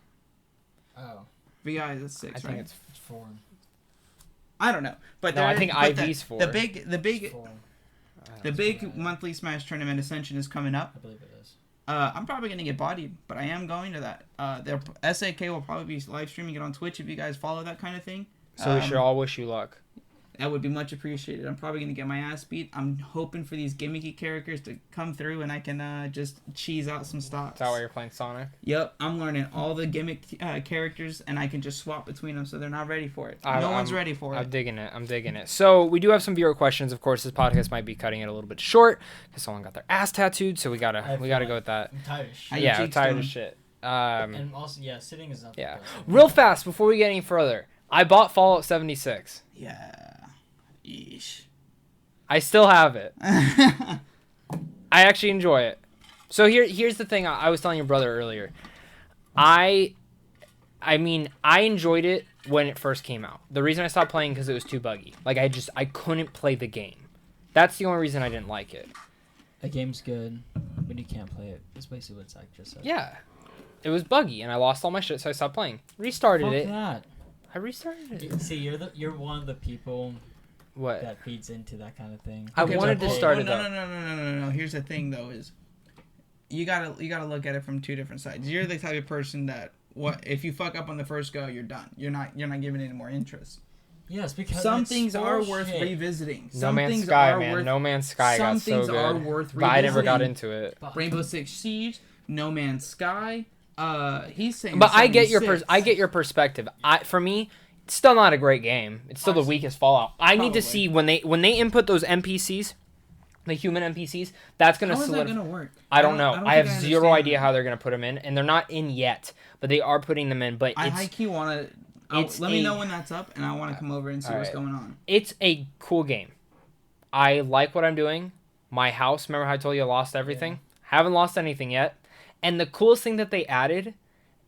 Oh, VI is 6, I think right? it's. it's 4. I don't know, but No, I think but IV's 4. The It's big 4. The That's big what I- monthly Smash tournament Ascension is coming up. I believe it is. I'm probably gonna get bodied, but I am going to that. Their SAK will probably be live streaming it on Twitch if you guys follow that kind of thing. So we should all wish you luck. That would be much appreciated. I'm probably gonna get my ass beat. I'm hoping for these gimmicky characters to come through and I can just cheese out some stocks. Is that why you're playing Sonic? Yep, I'm learning all the gimmick characters and I can just swap between them so they're not ready for it. No one's ready for it. I'm digging it. So we do have some viewer questions. Of course, this podcast might be cutting it a little bit short because someone got their ass tattooed. So we gotta go with that. I'm tired of shit. I- Yeah, I'm cheeks tired doing? of shit. And also, yeah, sitting is not the Yeah. best thing. Real fast before we get any further, I bought Fallout 76. Yeah. Yeesh. I still have it. I actually enjoy it. So here's the thing I was telling your brother earlier. I mean, I enjoyed it when it first came out. The reason I stopped playing because it was too buggy. Like I couldn't play the game. That's the only reason I didn't like it. The game's good, but you can't play it. That's basically what Zach just said. Yeah. It was buggy and I lost all my shit, so I stopped playing. Restarted Fuck it. that. I restarted it. See, you're one of the people What? that feeds into that kind of thing. I wanted to start it no, up. No. Here's the thing though is you gotta look at it from two different sides. You're the type of person that if you fuck up on the first go, you're done. You're not giving it any more interest. Yes, because Some it's things are worth bullshit. revisiting. No Some Man's things Sky, are man. worth, No Man's Sky some got so things good. are worth But I never got revisiting. into it. But- Rainbow Six Siege, No Man's Sky. He's saying. But I get your 76. perspective. For me, it's still not a great game. It's still the weakest Fallout. I need to Probably. see when they input those NPCs, the human NPCs. That's gonna How is that solidify. gonna work? I don't know. I have think zero understand idea that. how they're gonna put them in, and they're not in yet. But they are putting them in. But I it's high key want to. it's Let me a- know when that's up, and I want to come over and see what's Alright. going on. it's a cool game. I like what I'm doing. My house. Remember how I told you I lost everything? Haven't lost anything yet. And the coolest thing that they added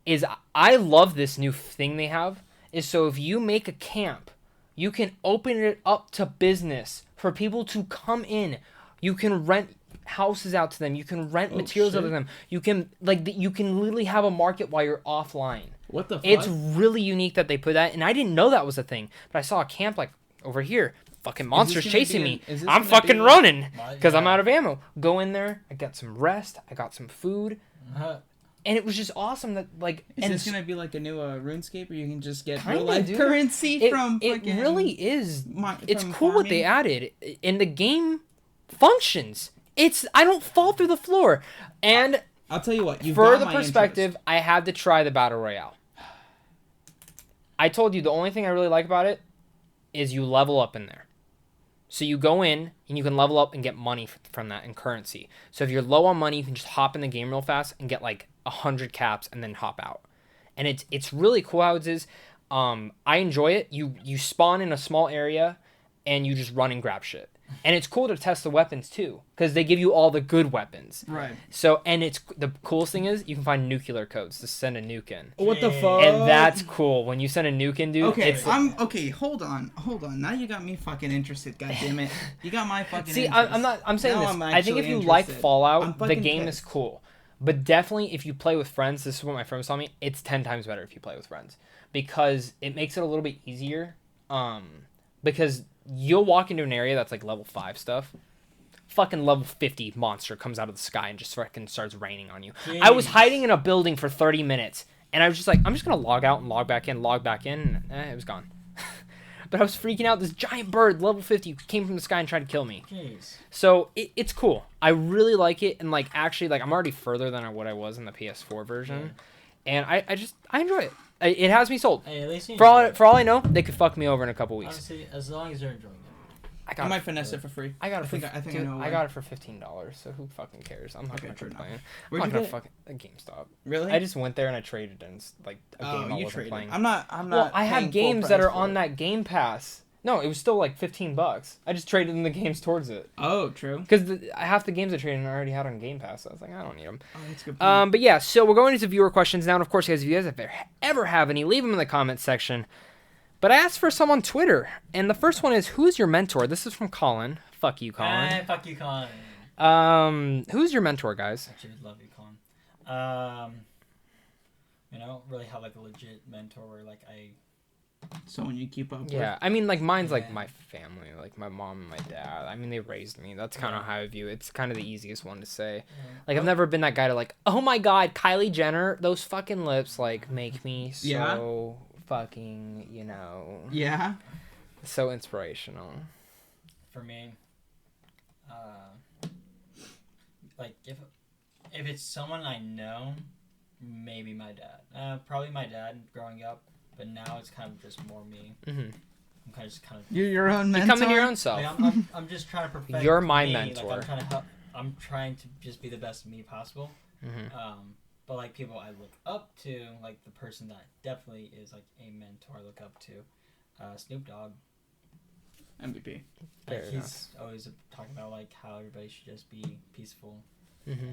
is I love this new thing they have. Is so if you make a camp, you can open it up to business for people to come in. You can rent houses out to them. You can rent materials out to shit. them. You can you can literally have a market while you're offline. What the fuck? It's really unique that they put that, and I didn't know that was a thing. But I saw a camp like over here, fucking monsters gonna chasing be me. is this I'm gonna fucking be- running because I'm Yeah. out of ammo. Go in there. I got some rest. I got some food, Uh, and it was just awesome that like. Is and this gonna be like a new RuneScape where you can just get Kinda, real life dude. currency it, from? it fucking really is. It's from cool what they farming? added, and the game functions. I don't fall through the floor, and I'll tell you what. You for got the my perspective, I had to try the battle royale. I told you the only thing I really like about it is you level up in there. So you go in and you can level up and get money from that in currency. So if you're low on money, you can just hop in the game real fast and get like 100 caps and then hop out. And it's really cool how it is. I enjoy it. You spawn in a small area and you just run and grab shit. And it's cool to test the weapons too, because they give you all the good weapons. Right. So, and it's the coolest thing is you can find nuclear codes to send a nuke in. What the Yeah. fuck? And that's cool. When you send a nuke in, dude, Okay, it's okay. Hold on. Now you got me fucking interested. God damn it! You got my fucking. See, interest. I'm saying Now this. I'm I think if actually you like interested. I'm Fallout, the fucking game is pissed. cool. But definitely, if you play with friends, this is what my friend was telling me. It's 10 times better if you play with friends because it makes it a little bit easier. Because you'll walk into an area that's like level 5 stuff. Fucking level 50 monster comes out of the sky and just fucking starts raining on you. I was Jeez. hiding in a building for 30 minutes and I was just like, I'm just gonna log out and log back in, and it was gone. But I was freaking out. This giant bird, level 50, came from the sky and tried to kill me. Jeez. So it's cool. I really like it, and like actually, like I'm already further than what I was in the PS4 version, and I enjoy it. It has me sold. Hey, at least you For enjoy it. all I know, they could fuck me over in a couple weeks. Honestly, as long as you're enjoying it. I I got might it. finesse it for free. I got it. I think I dude, know. I got it for $15. So who fucking cares? I'm not Okay, gonna true enough. complain. I'm Where'd not you gonna get it? fucking a GameStop. Really? I just went there and I traded in like a game I you wasn't traded. playing. I'm not. Well, I paying have full games that price are for on it. that Game Pass No, it was still like $15. I just traded in the games towards it. Oh, true. Because half the games I traded in I already had on Game Pass. So I was like, I don't need them. Oh, that's a good point. But yeah, so we're going into viewer questions now. And of course, guys, if you guys ever have any, leave them in the comments section. But I asked for some on Twitter. And the first one is, who's your mentor? This is from Colin. Fuck you, Colin. Fuck you, Colin. Who's your mentor, guys? Actually, love you, Colin. You know, really have like a legit mentor where like Someone you keep up with. Yeah, I mean, like, mine's like my family, like my mom and my dad. I mean, they raised me. That's kind of how I view it. It's kind of the easiest one to say. Like, I've never been that guy to like, oh my god, Kylie Jenner, those fucking lips, like, make me so fucking, you know. Yeah. So inspirational. For me, like, if it's someone I know, maybe my dad. Probably my dad growing up. But now it's kind of just more me. Mm-hmm. I'm kind of You're your own mentor. Becoming your own self. Like, I'm just trying to perfect. You're my me. mentor. Like, I'm trying to help. I'm trying to just be the best me possible. Mm-hmm. But like people I look up to, like the person that definitely is like a mentor I look up to, Snoop Dogg. MVP. Like, he's always talking about like how everybody should just be peaceful. Mm-hmm.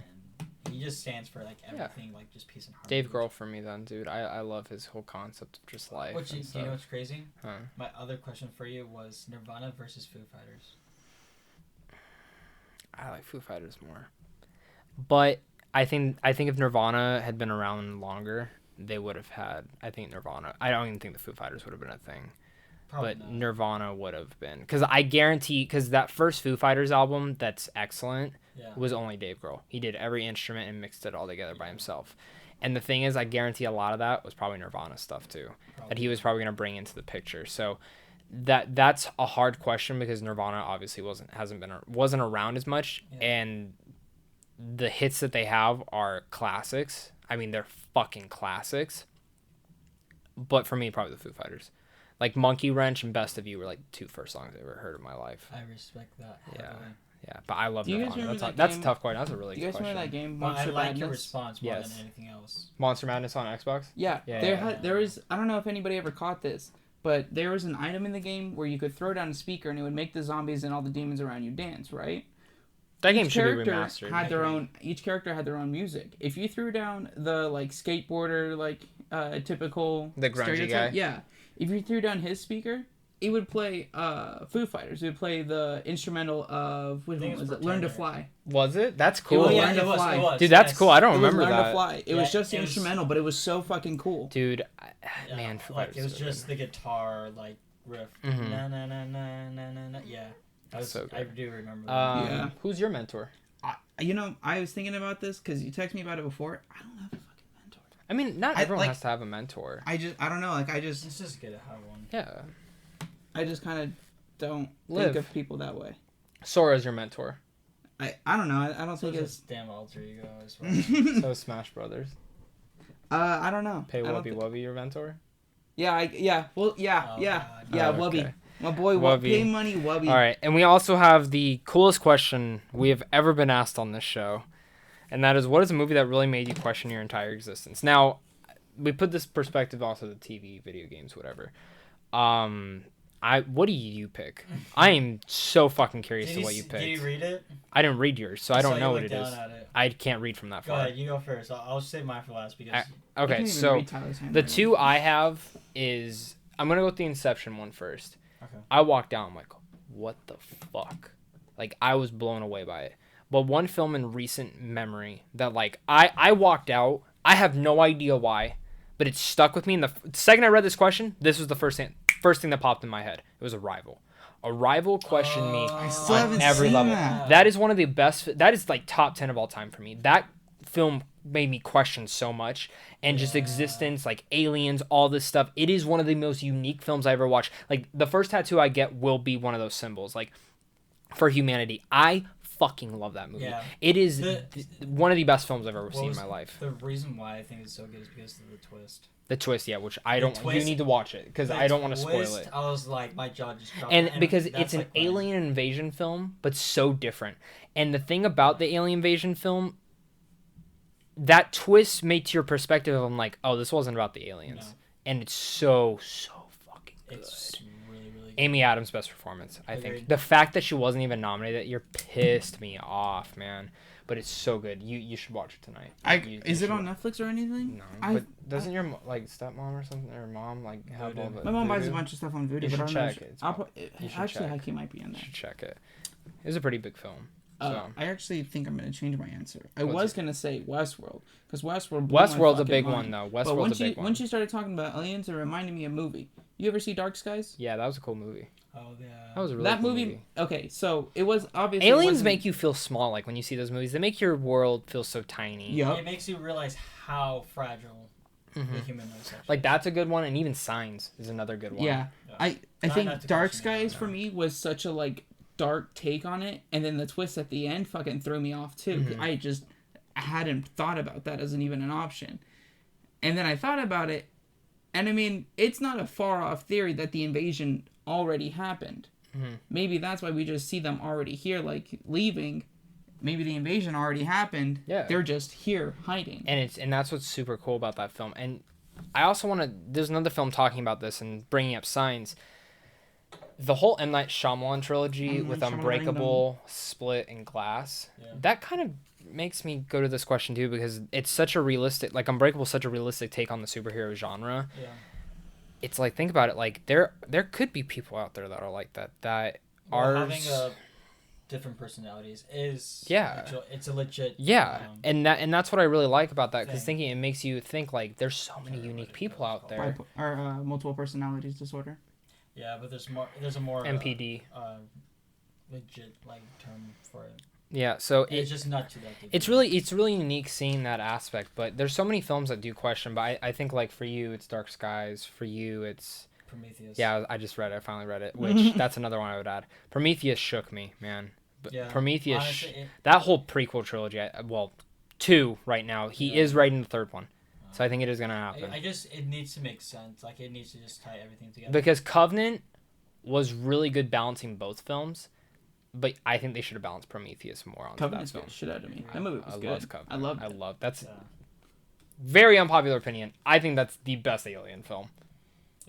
And he just stands for like everything, like just peace and harmony. Dave Grohl for me then, dude. I love his whole concept of just life. Do you know what's crazy? Huh. My other question for you was Nirvana versus Foo Fighters. I like Foo Fighters more. But I think if Nirvana had been around longer, they would have had. I think Nirvana. I don't even think the Foo Fighters would have been a thing. Probably but not. Nirvana would have been, because I guarantee, because that first Foo Fighters album that's excellent was only Dave Grohl. He did every instrument and mixed it all together by himself. And the thing is, I guarantee a lot of that was probably Nirvana stuff too, that he was probably going to bring into the picture. So that's a hard question, because Nirvana obviously wasn't around as much, and the hits that they have are classics. I mean, they're fucking classics. But for me, probably the Foo Fighters. Like Monkey Wrench and Best of You were like two first songs I ever heard in my life. I respect that. Yeah, but I love Nirvana. That's a tough question. That's a really good question. Do you guys remember that game, Well, Monster I like Madness? your response more than anything else. Monster Madness on Xbox? Yeah. There was, I don't know if anybody ever caught this, but there was an item in the game where you could throw down a speaker and it would make the zombies and all the demons around you dance, right? That game should be remastered. Each character had their own music. If you threw down the like skateboarder, like typical the grungy guy, if you threw down his speaker, it would play Foo Fighters. It would play the instrumental of which one was it? Learn to Fly. Was it? That's cool. It was. Dude, that's cool. I don't remember Learn that. to Fly. It was just the instrumental, but it was so fucking cool. Dude, man, Foo like Fighters it was just the guitar like riff. Mm-hmm. Na na na na na na na. Yeah. I do remember that. Who's your mentor? I was thinking about this because you texted me about it before. I don't have a fucking mentor. I mean, not everyone has to have a mentor. I don't know. It's just good to have one. Yeah. I just kind of don't think of people that way. Sora's your mentor. I don't know. I don't think it's damn alter ego as well. So Smash Brothers. I don't know. Pay Wubby Wubby your mentor? Wubby. Okay. My boy Wubby. Pay money, Wubby. All right, and we also have the coolest question we have ever been asked on this show, and that is, what is a movie that really made you question your entire existence? Now, we put this perspective also to TV, video games, whatever. What do you pick? I am so fucking curious to what you picked. Did you read it? I didn't read yours, so I don't know what it is. It. I can't read from that far. Go ahead, you go first. I'll save mine for last because. Okay, so the two I have is, I'm gonna go with the Inception one first. Okay. I walked down, I'm like, what the fuck? Like, I was blown away by it. But one film in recent memory that, like, I walked out, I have no idea why, but it stuck with me. And the second I read this question, this was the first thing that popped in my head. It was Arrival. Arrival questioned me on every level. That is one of the best, that is like top 10 of all time for me. That film made me question so much, and just existence, like aliens, all this stuff. It is one of the most unique films I ever watched. Like, the first tattoo I get will be one of those symbols, like, for humanity. I fucking love that movie. Yeah. It is one of the best films I've ever seen in my life. The reason why I think it's so good is because of the twist. The twist, yeah, which I don't. You need to watch it because I don't want to spoil it. I was like, my jaw just dropped. And because it's an alien invasion film, but so different. And the thing about the alien invasion film, that twist makes your perspective of, I'm like, oh, this wasn't about the aliens, and it's so fucking good. It's really, really Amy Adams' best performance, I think. Agreed. The fact that she wasn't even nominated that year pissed me off, man. But it's so good. You should watch it tonight. Is it on Netflix or anything? No, but doesn't your stepmom or something or mom have all the? My mom buys a Voodoo? bunch of stuff on Voodoo. You but should I don't check it. actually, Hikey might be in You there. should check it. It was a pretty big film. So. I actually think I'm gonna change my answer. I What's was gonna say Westworld because Westworld. Westworld's a big one though. But Westworld's a big one. Once you started talking about aliens, it reminded me of a movie. You ever see Dark Skies? Yeah, that was a cool movie. Oh yeah. That was a really That cool movie. Okay, so it was obviously. Aliens make you feel small, like when you see those movies. They make your world feel so tiny. Yep. It makes you realize how fragile the human is. Actually. Like that's a good one, and even Signs is another good one. Yeah, Yeah. I Not think to Dark question it, Skies no. for me was such a like dark take on it, and then the twist at the end fucking threw me off too. Mm-hmm. I hadn't thought about that as even an option, and then I thought about it, and I mean it's not a far off theory that the invasion already happened. Maybe that's why we just see them already here, like leaving. Maybe the invasion already happened. Yeah. They're just here hiding. And that's what's super cool about that film. And I also want to. There's another film talking about this and bringing up Signs. The whole M. Night Shyamalan trilogy with Unbreakable, Split, and Glass. Yeah. That kind of makes me go to this question too because it's such a realistic, like Unbreakable, is such a realistic take on the superhero genre. Yeah. It's like, think about it, like there could be people out there that are like that are having different personalities is it's a legit and that's what I really like about that because thinking it makes you think like there's so many unique people out there. Or multiple personalities disorder. Yeah, but there's a more MPD legit like term for it. Yeah, so it's just not too that deep. It's really unique seeing that aspect, but there's so many films that do question. But I think like for you, it's Dark Skies. For you, it's Prometheus. Yeah, I just read it. I finally read it. Which that's another one I would add. Prometheus shook me, man. But Yeah, Prometheus, honestly, that whole prequel trilogy. Well, 2 right now. He is writing the 3rd one, so I think it is gonna happen. It needs to make sense. Like it needs to just tie everything together. Because Covenant was really good balancing both films. But I think they should have balanced Prometheus more on Covenant that film. Shit out of me. That movie was good. Covenant. I loved it. That's very unpopular opinion. I think that's the best Alien film.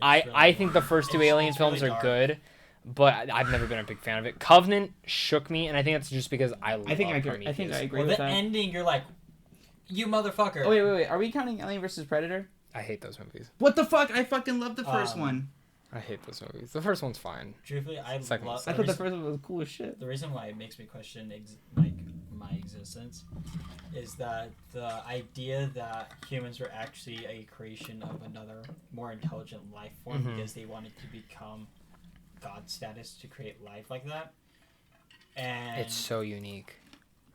I think the first 2 Alien films are good, but I've never been a big fan of it. Covenant shook me, and I think that's just because I love Prometheus. I think I agree with with the that. ending. You're like, you motherfucker. Oh wait. Are we counting Alien vs Predator? I hate those movies. What the fuck? I fucking love the first one. I hate those movies. The first one's fine. Truthfully, I Second love. one's I thought the first one was cool as shit. The reason why it makes me question like my existence is that the idea that humans were actually a creation of another more intelligent life form because they wanted to become God status to create life like that, and It's so unique.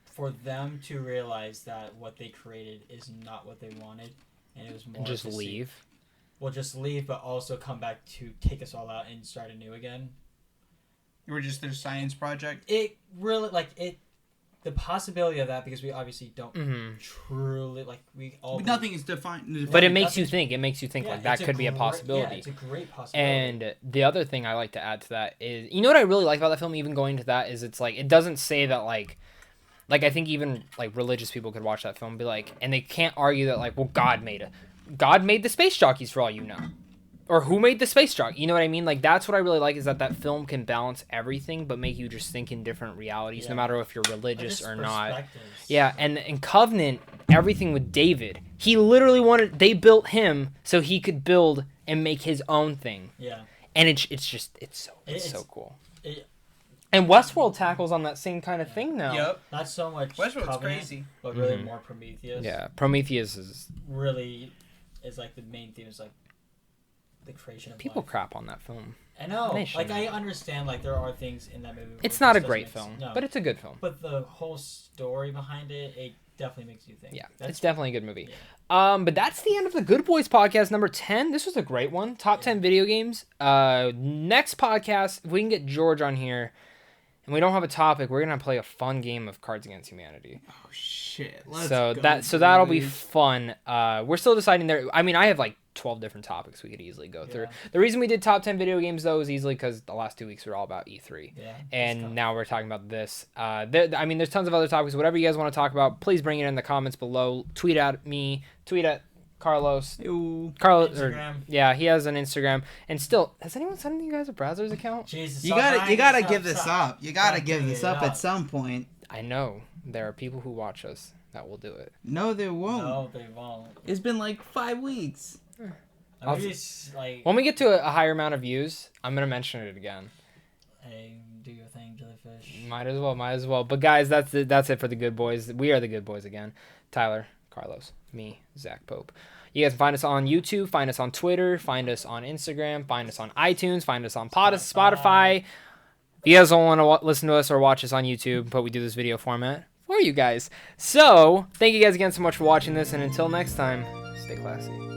for them to realize that what they created is not what they wanted, and it was more And just to see- leave. Well, just leave, but also come back to take us all out and start anew again. You were just their science project. It really the possibility of that, because we obviously don't truly we all. Nothing is defined. But it makes you think. It makes you think Yeah, like that it's could be a Yeah, possibility. it's a great possibility. And the other thing I like to add to that is, you know what I really like about that film, even going to that, is it's like, it doesn't say that like I think even like religious people could watch that film and be like, and they can't argue that like, well, God made the space jockeys for all you know. Or who made the space jockey? You know what I mean? Like, that's what I really like, is that film can balance everything, but make you just think in different realities, no matter if you're religious or not. Yeah, and in Covenant, everything with David, he literally they built him so he could build and make his own thing. Yeah. And it's so cool. And Westworld tackles on that same kind of thing now. Yep. Not so much Westworld's Covenant, crazy. but really more Prometheus. Yeah, Prometheus is like the main theme is like the creation of people life. crap on that film. I know. They Like, shouldn't. I understand, like, there are things in that movie. It's where not a just great doesn't film, make sense. No. but it's a good film. But the whole story behind it definitely makes you think. Yeah, That's it's definitely a good movie. Yeah. But that's the end of the Good Boys podcast number 10. This was a great one. Top 10 video games. Next podcast, if we can get George on here and we don't have a topic, we're going to play a fun game of Cards Against Humanity. Oh shit. So that'll be fun. We're still deciding there. I mean, I have like 12 different topics we could easily go through. The reason we did top 10 video games though is easily because the last 2 weeks were all about E3. Yeah. And now we're talking about this. There's tons of other topics. Whatever you guys want to talk about, please bring it in the comments below. Tweet at me. Tweet at Carlos. Ew. Carlos. Instagram. Yeah, he has an Instagram. And still, has anyone sent you guys a Brazzers account? Jesus, You stop gotta grinding, give this stop. up. You gotta Stop give giving this it up up. at some point. I know there are people who watch us that will do it. No, they won't. No, they won't. It's been like 5 weeks. I mean, it's like, When we get to a higher amount of views, I'm gonna mention it again. hey, do your thing, jellyfish. Might as well. But guys, that's it for the good boys. We are the good boys again. Tyler, Carlos, me, Zach Pope. You guys can find us on YouTube, find us on Twitter, find us on Instagram, find us on iTunes, find us on Spotify. If you guys don't want to listen to us or watch us on YouTube, but we do this video format for you guys. So, thank you guys again so much for watching this, and until next time, stay classy.